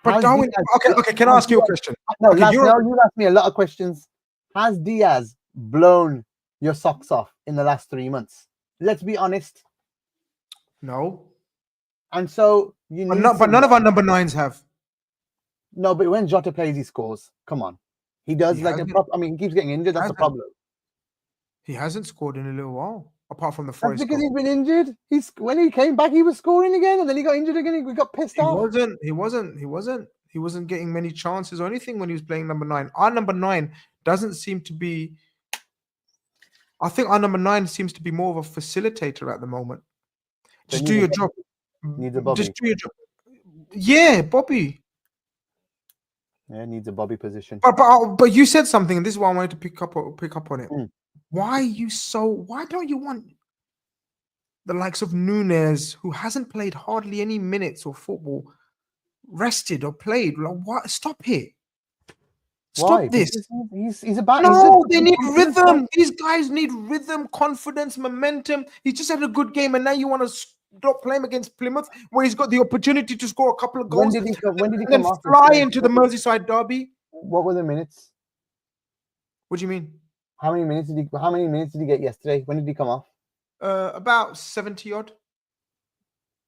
has Darwin, Diaz, okay. Can I has ask you a Diaz, question? no, Okay, last now you asked me a lot of questions. Has Diaz blown your socks off in the last 3 months? Let's be honest. no, And so you but need none of our someone. number nines have. No, but when Jota plays, he scores. Come on, he He does like a hasn't. prop. I mean, he keeps getting injured. That's the Hasn't. problem. He hasn't scored in a little while, apart from the That's Forest because goal. he's been injured. When he came back, he was scoring again, and then he got injured again. We got pissed He off. wasn't. He wasn't. He wasn't. He wasn't getting many chances or anything when he was playing number 9. Our number 9 doesn't seem to be. I think our number 9 seems to be more of a facilitator at the moment. So Just do your job. needs a Just Bobby. do your job. Yeah, Bobby. Yeah, needs a Bobby position. But you said something, and this is why I wanted to pick up on it. Mm. Why don't you want the likes of Nunes, who hasn't played hardly any minutes of football, rested or played? Like, what? Stop it. Why? Stop this. Because he's about. He's just No, they need confidence, bro. rhythm. These guys need rhythm, confidence, momentum. He just had a good game, and now you want to stop playing against Plymouth, where he's got the opportunity to score a couple of When goals did he come? When did he and then come off fly yesterday? into the Merseyside derby. What were the minutes? What do you mean? How many minutes did he get yesterday? When did he come off? About 70 odd.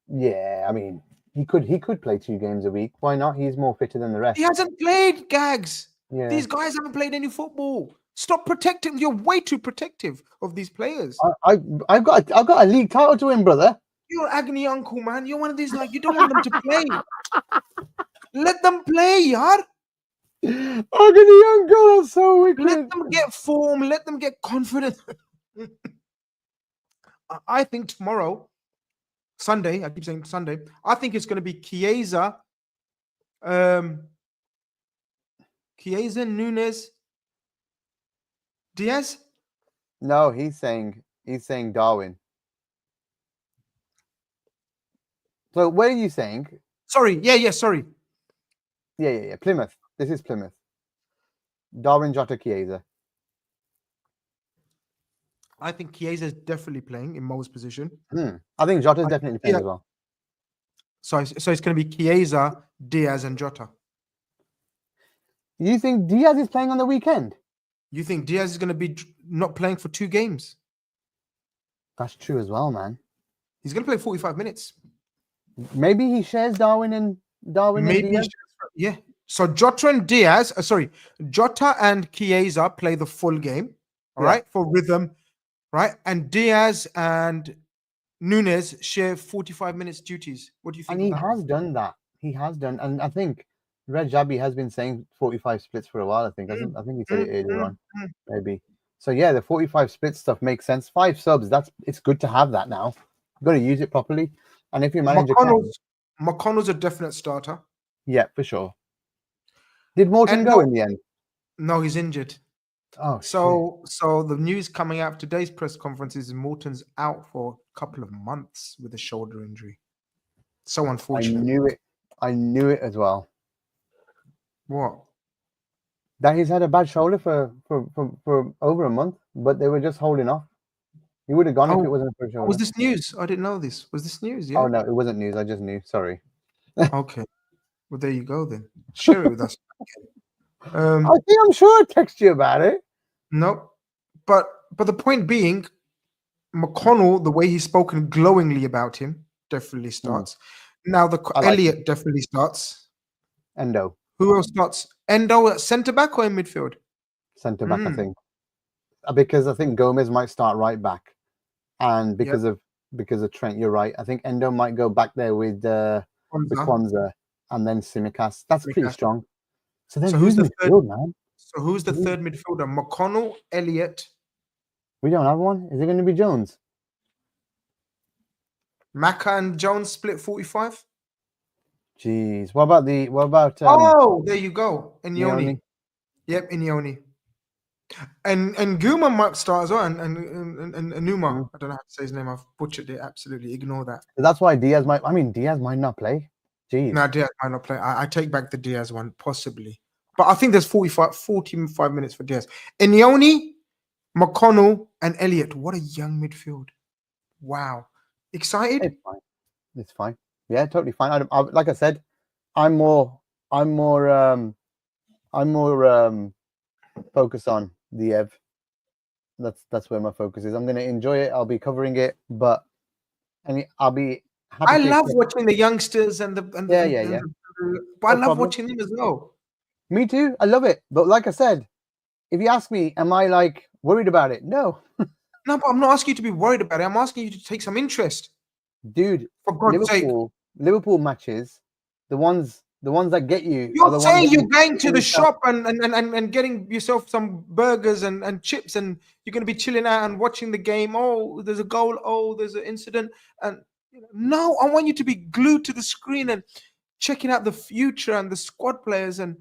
Yeah, I mean, he could play 2 games a week. Why not? He's more fitter than the rest. He hasn't played, Gags. Yeah. These guys haven't played any football. Stop protecting. You're way too protective of these players. I've got a league title to win, brother. You're an agony uncle, man. You're one of these, like, you don't want them to play. Let them play, yaar. Agony uncle, that's so wicked. Let them get form. Let them get confidence. I think tomorrow, Sunday, I keep saying Sunday, I think it's going to be Chiesa, Nunes, Diaz. No, he's saying Darwin. So what are you saying? Sorry, sorry. Yeah. Plymouth. This is Plymouth. Darwin, Jota, Chiesa. I think Chiesa is definitely playing in Mo's position. I think Jota's definitely playing as well. So it's going to be Chiesa, Diaz, and Jota. You think Diaz is playing on the weekend? You think Diaz is going to be not playing for 2 games? That's true as well, man. He's going to play 45 minutes. Maybe he shares Darwin and Diaz. Yeah. So Jota and Diaz, Jota and Chiesa play the full game, all right, for rhythm, right? And Diaz and Nunes share 45 minutes duties. What do you think? And he has done that. He has done, and I think Red Jabby has been saying 45 splits for a while. I think he said it earlier on, maybe. So yeah, the 45 split stuff makes sense. 5 subs, it's good to have that now. You've got to use it properly. And if your manager McConnell's a definite starter. Yeah, for sure. Did Morton go in the end? No, he's injured. Oh, so the news coming out of today's press conference is Morton's out for a couple of months with a shoulder injury. So unfortunate. I knew it as well. What? That he's had a bad shoulder for over a month, but they were just holding off. He would have gone if it wasn't for a shoulder. Was this news? I didn't know this. Was this news? Yeah. Oh no, it wasn't news. I just knew. Sorry. Okay. Well, there you go then. Share it with us. I'm sure I text you about it. No, but the point being, McConnell, the way he's spoken glowingly about him, definitely starts. Now Elliott definitely starts. Endo. Who else starts? Endo at centre back or in midfield? Centre back, I think. Because I think Gomez might start right back, and because of because of Trent. You're right. I think Endo might go back there with Kwanzaa and then Tsimikas. That's pretty strong. So then So who's who's the midfield, man? So who's the third midfielder? McConnell, Elliott. We don't have one. Is it going to be Jones? Maka and Jones split 45. Jeez. What about Oh, there you go. Inyoni. Inyoni? Yep, Inyoni. And Guma might start as well, and Numa. I don't know how to say his name. I've butchered it. Absolutely, ignore that. That's why Diaz might. I mean, Diaz might not play. Jeez. No, Diaz might not play. I take back the Diaz one, possibly. But I think there's 45 minutes for Diaz. Inyoni, McConnell, and Elliott. What a young midfield! Wow, excited? It's fine. It's fine. Yeah, totally fine. Like I said, I'm more focused on the Ev. That's where my focus is. I'm going to enjoy it. I'll be covering it, but I'll be happy. I love watching the youngsters and the yeah. But I love watching them as well. Me too. I love it. But like I said, if you ask me, am I like worried about it? No. No, but I'm not asking you to be worried about it. I'm asking you to take some interest. Dude, for God's sake. Liverpool matches, the ones that get you. You're saying you're going to the shop and getting yourself some burgers and chips, and you're going to be chilling out and watching the game. Oh, there's a goal. Oh, there's an incident. And no, I want you to be glued to the screen and checking out the future and the squad players, and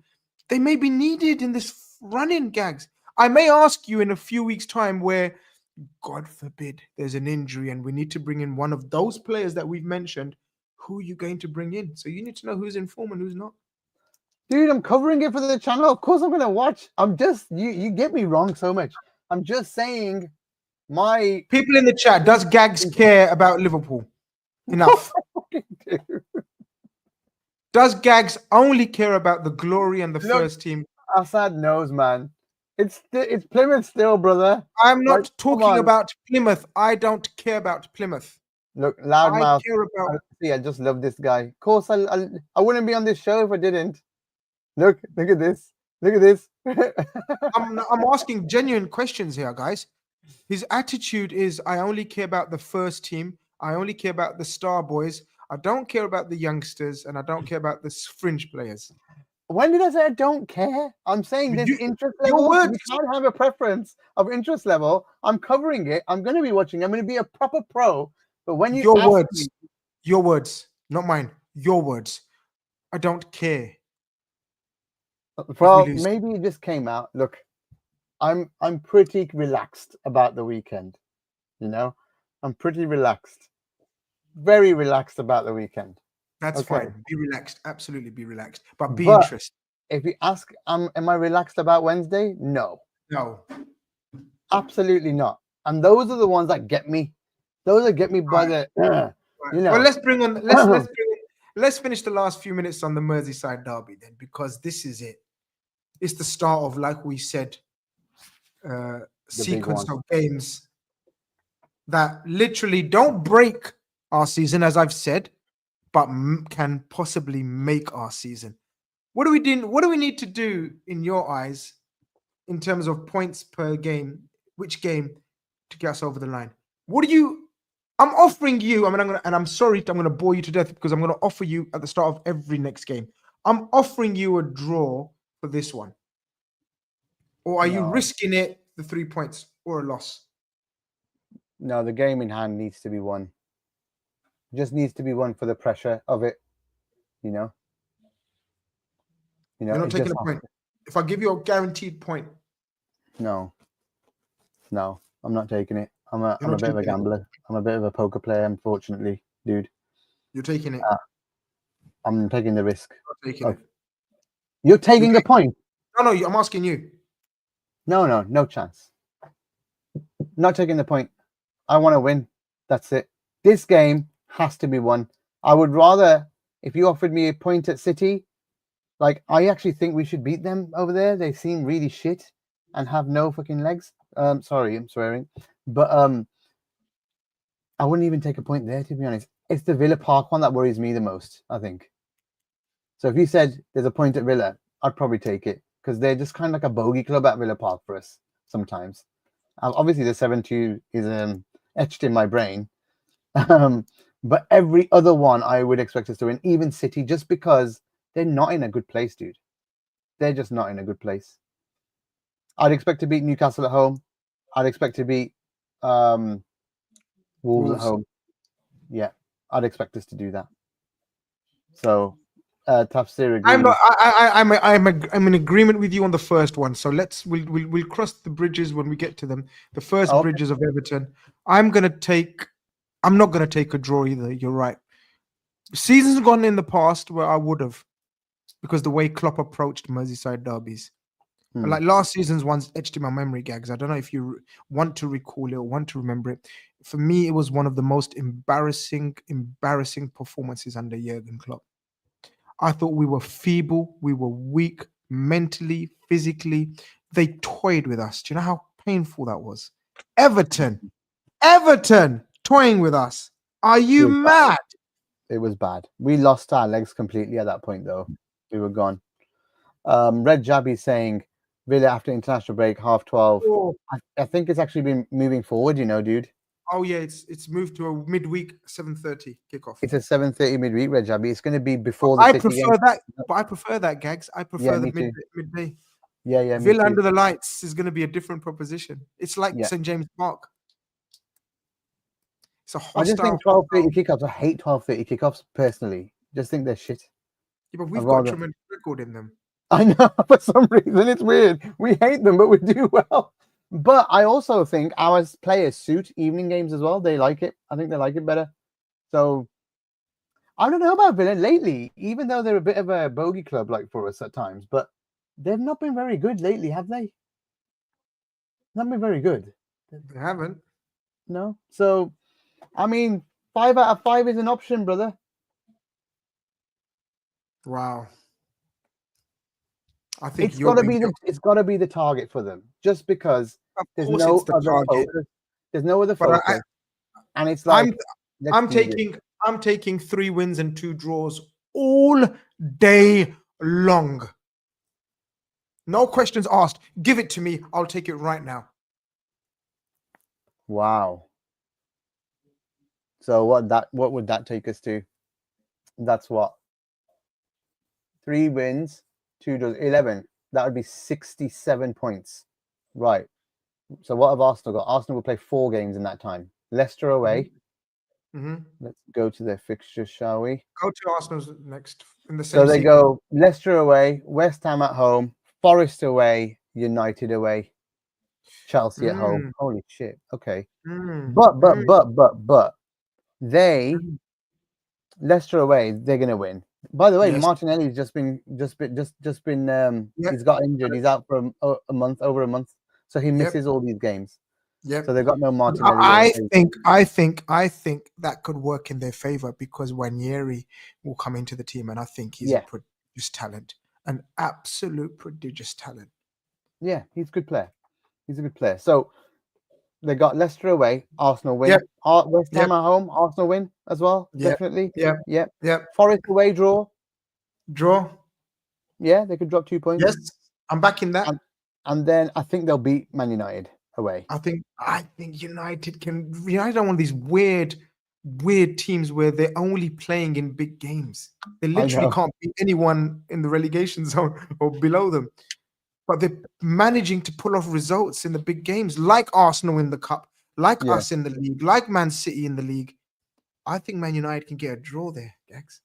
they may be needed in this run-in, Gags. I may ask you in a few weeks' time where, God forbid, there's an injury and we need to bring in one of those players that we've mentioned. Who are you going to bring in? So you need to know who's in form and who's not. Dude, I'm covering it for the channel. Of course I'm going to watch. I'm just, you get me wrong so much. I'm just saying my... People in the chat, does Gags care about Liverpool? Enough. Does Gags only care about the glory and the first team? Assad knows, man. It's Plymouth still, brother. I'm not talking about Plymouth. I don't care about Plymouth. Look, loudmouth. I care about... See, I just love this guy. Of course, I wouldn't be on this show if I didn't. Look at this. Look at this. I'm asking genuine questions here, guys. His attitude is, I only care about the first team. I only care about the star boys. I don't care about the youngsters, and I don't care about the fringe players. When did I say I don't care? I'm saying there's interest level. You can't have a preference of interest level. I'm covering it. I'm going to be watching. I'm going to be a proper pro. But when you your words, not mine, your words. I don't care. Well, maybe it just came out. Look, I'm pretty relaxed about the weekend. You know, I'm pretty relaxed, very relaxed about the weekend. That's fine. Be relaxed. Absolutely be relaxed, but be interested. If you ask, am I relaxed about Wednesday? No, absolutely not. And those are the ones that get me. Those that get me by the, you know. Well, let's finish the last few minutes on the Merseyside derby then, because this is it. It's the start of, like we said, sequence of games that literally don't break our season, as I've said, but can possibly make our season. What do we need to do in your eyes in terms of points per game? Which game to get us over the line? I'm offering you. I mean, I'm sorry, I'm going to bore you to death because I'm going to offer you at the start of every next game. I'm offering you a draw for this one. Or are you risking it, the 3 points, or a loss? No, the game in hand needs to be won. Just needs to be won for the pressure of it. You know. You're not taking a point. If I give you a guaranteed point. No, I'm not taking it. I'm a bit of a gambler. I'm a bit of a poker player, unfortunately, dude. You're taking it. I'm taking the risk. You're taking a point. No, I'm asking you. No chance. Not taking the point. I want to win. That's it. This game has to be won. I would rather, if you offered me a point at City, like, I actually think we should beat them over there. They seem really shit and have no fucking legs. Sorry, I'm swearing. But I wouldn't even take a point there, to be honest. It's the Villa Park one that worries me the most, I think. So if you said there's a point at Villa, I'd probably take it, because they're just kind of like a bogey club at Villa Park for us sometimes. Obviously, the 7-2 is etched in my brain. But every other one I would expect us to win, even City, just because they're not in a good place, dude. They're just not in a good place. I'd expect to beat Newcastle at home. I'd expect to beat Wolves at home. Yeah, I'd expect us to do that. So, Tafsir I'm not. agrees. I'm in agreement with you on the first one. So we'll cross the bridges when we get to them. The first Okay. bridges of Everton. I'm gonna take. I'm not gonna take a draw either. You're right. Seasons gone in the past where I would have, because the way Klopp approached Merseyside derbies. Hmm. Like last season's one's etched in my memory, Gags. I don't know if you want to recall it or want to remember it. For me, it was one of the most embarrassing performances under Jurgen Klopp. I thought we were feeble, we were weak mentally, physically. They toyed with us. Do you know how painful that was? Everton, toying with us. Are It you was bad. mad? It was bad. We lost our legs completely at that point, though. We were gone. Red Jabby saying Villa after international break, 12:30. Oh, I think it's actually been moving forward, dude. oh yeah, it's moved to a midweek 7:30 kickoff. It's a 7:30 midweek, Red Jabby. It's going to be before the I City game. prefer that, but I prefer that, Gags. I Yeah, prefer the me too. midday. Yeah, me Villa too. under the lights is going to be a different proposition. It's like Yeah. St James Park. It's a I just think hostile. 12:30 kickoffs. I hate 12:30 kickoffs personally. Just think they're shit. Yeah, but I'd we've got a rather. tremendous record in them. I know for some reason it's weird. We hate them, but we do well. But I also think our players suit evening games as well. They like it. I think they like it better. So I don't know about Villa lately, even though they're a bit of a bogey club like for us at times, but they've not been very good lately, have they? Not been very good. They haven't. No. So I mean, 5 out of 5 is an option, brother. Wow. I think It's you're gotta being. be the target for them, just because Of there's course, it's no the other target. focus. There's no other But focus, and it's I'm like, let's I'm do this. taking 3 wins and 2 draws all day long. No questions asked. Give it to me. I'll take it right now. Wow. So what would that take us to? That's what 3 wins, 2 draws, 11. That would be 67 points. Right. So what have Arsenal got? Arsenal will play 4 games in that time. Leicester away. Mm-hmm. Let's go to their fixtures, shall we? Go to Arsenal's next in the So same they sequence. go Leicester away, West Ham at home, Forest away, United away, Chelsea at home. Holy shit. Okay. But they Leicester away, they're gonna win. By the way, Yes. Martinelli's just been Yep. he's got injured. He's out for over a month. So he Yep. misses all these games. Yep. So they've got no But Martinelli or I think that could work in their favor, because Wanyeri will come into the team, and I think he's a yeah. prodigious talent, an absolute prodigious talent. Yeah, he's a good player. He's a good player. So they got Leicester away, Arsenal win. Yep. West Ham Yep. at home, Arsenal win as well. Yep. Definitely. Yep. Yep. Yep. Forest away draw. Draw. Yeah, they could drop 2 points. Yes, I'm backing that. And then I think they'll beat Man United away. I think United are one of these weird teams where they're only playing in big games. They literally know. can't beat anyone in the relegation zone or below them. But they're managing to pull off results in the big games, like Arsenal in the cup, like Yeah. us in the league, like Man City in the league. I think Man United can get a draw there, Dex.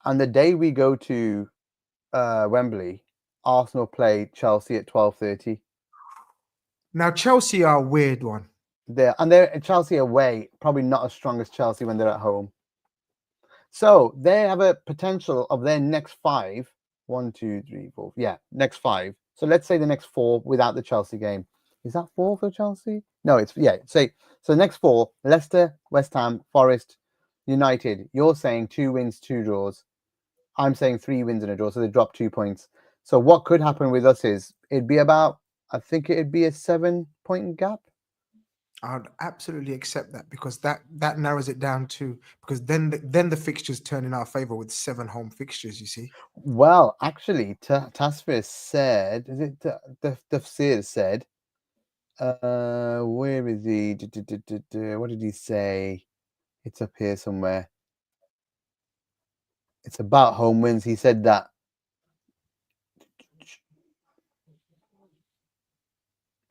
And the day we go to Wembley, Arsenal play Chelsea at 12:30. Now Chelsea are a weird one. They're Chelsea away, probably not as strong as Chelsea when they're at home. So they have a potential of their next 5. 1, 2, 3, 4. Yeah, next 5. So let's say the next 4 without the Chelsea game. Is that 4 for Chelsea? No, it's Say so. Next 4: Leicester, West Ham, Forest, United. You're saying 2 wins, 2 draws. I'm saying 3 wins and a draw. So they drop 2 points. So what could happen with us is I think it'd be a 7-point gap. I'd absolutely accept that, because that narrows it down to, because then the fixtures turn in our favor with 7 home fixtures. You see. Well, actually, Tasfir said, is it the Tafsir said? Where is he? What did he say? It's up here somewhere. It's about home wins. He said that.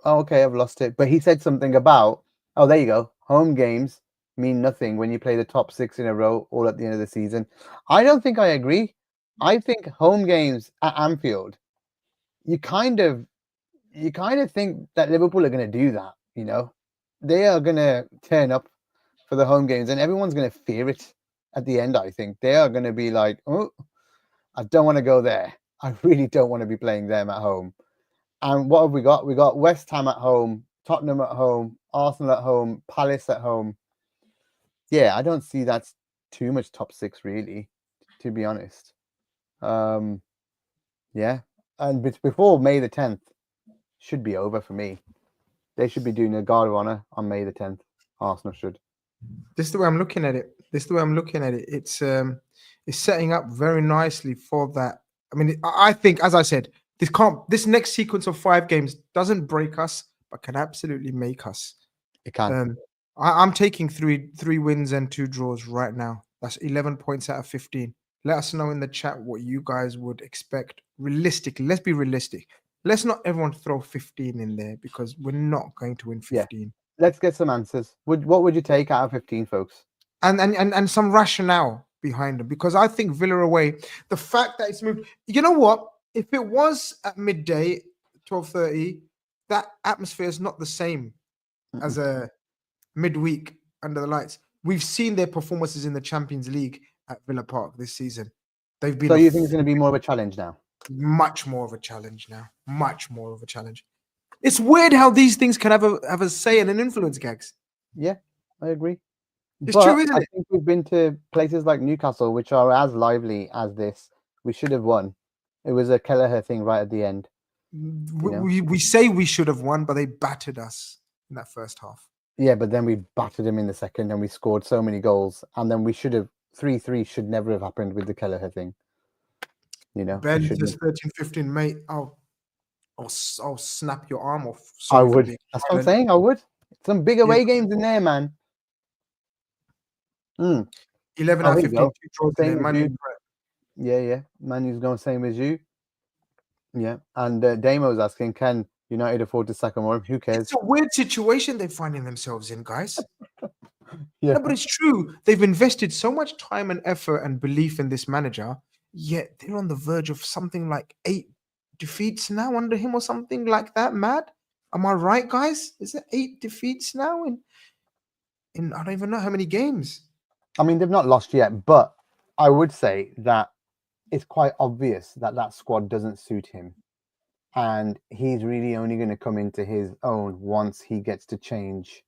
Oh, okay, I've lost it. But he said something about, oh, there you go. Home games mean nothing when you play the top 6 in a row all at the end of the season. I don't think I agree. I think home games at Anfield, you kind of think that Liverpool are going to do that, you know. They are going to turn up for the home games and everyone's going to fear it at the end, I think. They are going to be like, oh, I don't want to go there. I really don't want to be playing them at home. And what have we got? We got West Ham at home, Tottenham at home, Arsenal at home, Palace at home. Yeah, I don't see that's too much top 6 really, to be honest. Yeah, and before May the 10th should be over for me. They should be doing a guard of honor on May the 10th. Arsenal should. This is the way I'm looking at it. It's setting up very nicely for that. I mean, I think, as I said, this next sequence of 5 games doesn't break us, but can absolutely make us. It can. I'm taking three wins and 2 draws right now. That's 11 points out of 15. Let us know in the chat what you guys would expect. Realistically, let's be realistic. Let's not everyone throw 15 in there because we're not going to win 15. Yeah. Let's get some answers. What would you take out of 15, folks? And some rationale behind them, because I think Villa away, the fact that it's moved, you know what? If it was at midday, 12:30, that atmosphere is not the same as a midweek under the lights. We've seen their performances in the Champions League at Villa Park this season. They've been. So you think it's going to be more of a challenge now? Much more of a challenge now. Much more of a challenge. It's weird how these things can have a say and an influence, Gags. Yeah, I agree. It's true, isn't it? I think we've been to places like Newcastle, which are as lively as this. We should have won. It was a Kelleher thing right at the end. We say we should have won, but they battered us in that first half. Yeah, but then we battered them in the second and we scored so many goals. And then we should have 3-3 should never have happened with the Kelleher thing. You know, Ben says 13-15, mate. I'll snap your arm off. I would. That's what I'm saying. I would. Some big away games in there, man. 11 out of 15. Yeah. Manu's going same as you. Yeah. And Damo's asking, can United afford to sack him? Who cares? It's a weird situation they're finding themselves in, guys. Yeah. No, but it's true. They've invested so much time and effort and belief in this manager, yet they're on the verge of something like 8 defeats now under him or something like that. Mad? Am I right, guys? Is it 8 defeats now in I don't even know how many games? I mean, they've not lost yet, but I would say that it's quite obvious that that squad doesn't suit him. And he's really only going to come into his own once he gets to change,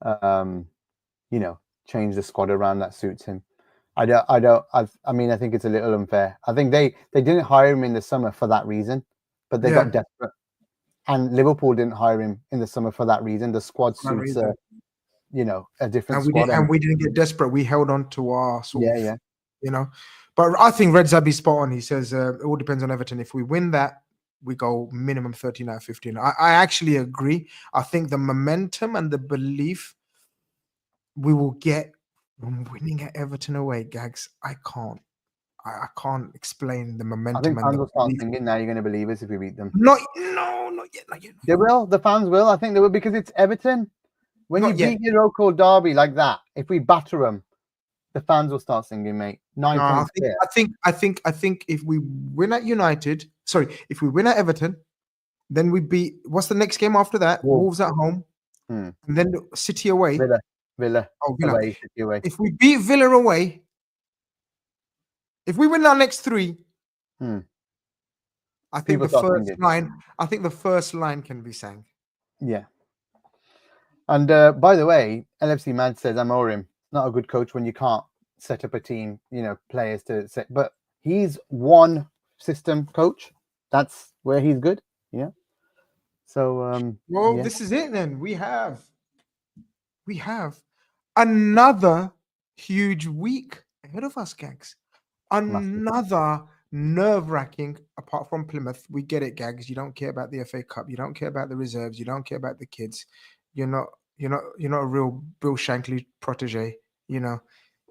change the squad around that suits him. I think it's a little unfair. I think they didn't hire him in the summer for that reason, but they got desperate. And Liverpool didn't hire him in the summer for that reason. The squad suits a different squad. And we didn't get desperate. We held on to our But I think Red Zabi's spot on. He says it all depends on Everton. If we win that, we go minimum 13 out of 15. I actually agree. I think the momentum and the belief we will get from winning at Everton away, Gags, I can't explain the momentum. I think fans will start thinking now you're going to believe us if we beat them. Not yet. They will. The fans will. I think they will, because it's Everton. When you beat your local derby like that, if we batter them, the fans will start singing, mate. 9 points. I think if we win at if we win at Everton, then we beat. What's the next game after that? Wolves at home, and then City away. Villa. Oh, Villa. Away, City away. If we beat Villa away, if we win our next 3, I think the first line can be sang. Yeah. And by the way, LFC Mad says Amorim not a good coach when you can't set up a team, players to set. But he's one system coach. That's where he's good. Yeah. So this is it then. We have another huge week ahead of us, Gags. Another nerve-wracking, apart from Plymouth. We get it, Gags. You don't care about the FA Cup. You don't care about the reserves. You don't care about the kids. You're not a real Bill Shankly protege. you know,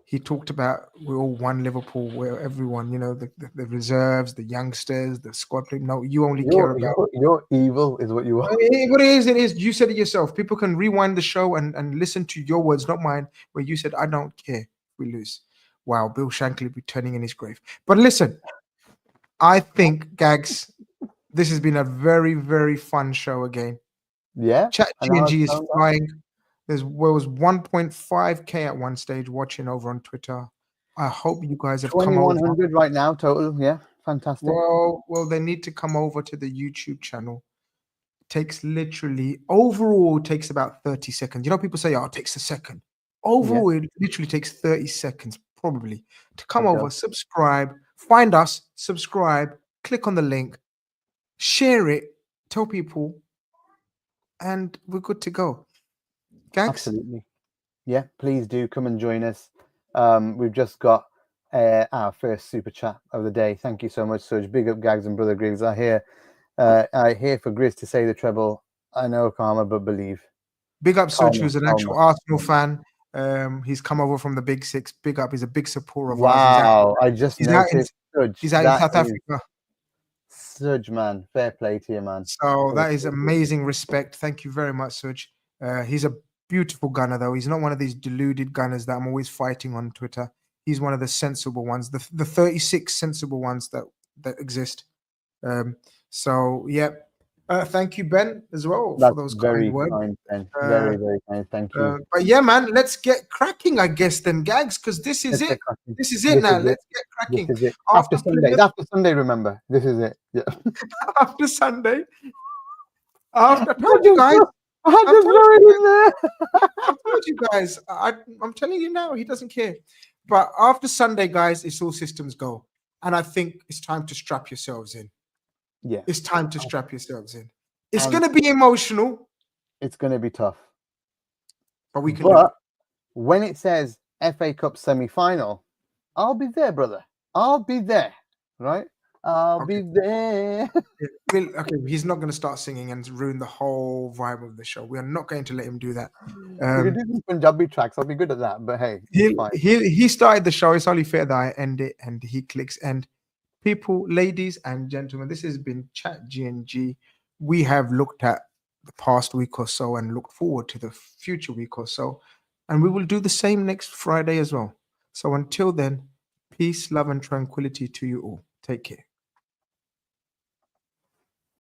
he talked about we're all one Liverpool, where everyone, the reserves, the youngsters, the squad play. No, you only care about You're evil, is what you are. what it is. It is. You said it yourself. People can rewind the show and listen to your words, not mine. Where you said, "I don't care if we lose." Wow, Bill Shankly be turning in his grave. But listen, I think Gags, this has been a very, very fun show again. Yeah. Chat And now it's GNG is going back. flying. There was 1.5K at one stage watching over on Twitter. I hope you guys have come over. 2,100 right now total. Yeah, fantastic. Well, they need to come over to the YouTube channel. Takes literally overall takes about 30 seconds. You know, people say, "Oh, it takes a second." Overall, it literally takes 30 seconds probably to come It over, does. subscribe, find us, subscribe, click on the link, share it, tell people, and we're good to go. Gags? Absolutely. Yeah, please do come and join us. We've just got our first super chat of the day. Thank you so much, Suj. Big up, Gags and Brother Grizz. I hear for Grizz to say the treble. I know karma, but believe. Big up Such, Karma, who's an actual Arsenal fan. He's come over from the Big Six. Big up. He's a big supporter of ours. Wow, I just He's out in, noticed. Suj, he's out in South Africa. Suj, man. Fair play to you, man. So that is amazing respect. Thank you very much, Suj. He's a beautiful gunner, though. He's not one of these deluded gunners that I'm always fighting on Twitter. He's one of the sensible ones, the 36 sensible ones that exist. So, yeah. Thank you, Ben, as well, That's for those very kind words. kind, Ben. Very, very kind. Thank you. But yeah, man, let's get cracking, I guess, then, Gags, because this is Let's it. get cracking. This is it now. Let's get cracking. This is it. After Sunday. After Sunday, remember. This is it. Yeah. After Sunday. I told you guys. I just throw it in there. I told you guys. I'm telling you now, he doesn't care. But after Sunday, guys, it's all systems go. And I think it's time to strap yourselves in. Yeah. It's time to strap yourselves in. It's going to be emotional. It's going to be tough. But we can do it. When it says FA Cup semi-final, I'll be there, brother. I'll be there. Right? I'll be there. Okay, he's not going to start singing and ruin the whole vibe of the show. We are not going to let him do that. We can do some Punjabi tracks. I'll be good at that. But hey, he started the show. It's only fair that I end it and he clicks end. People, ladies and gentlemen, this has been Chat GNG. We have looked at the past week or so and looked forward to the future week or so. And we will do the same next Friday as well. So until then, peace, love, and tranquility to you all. Take care.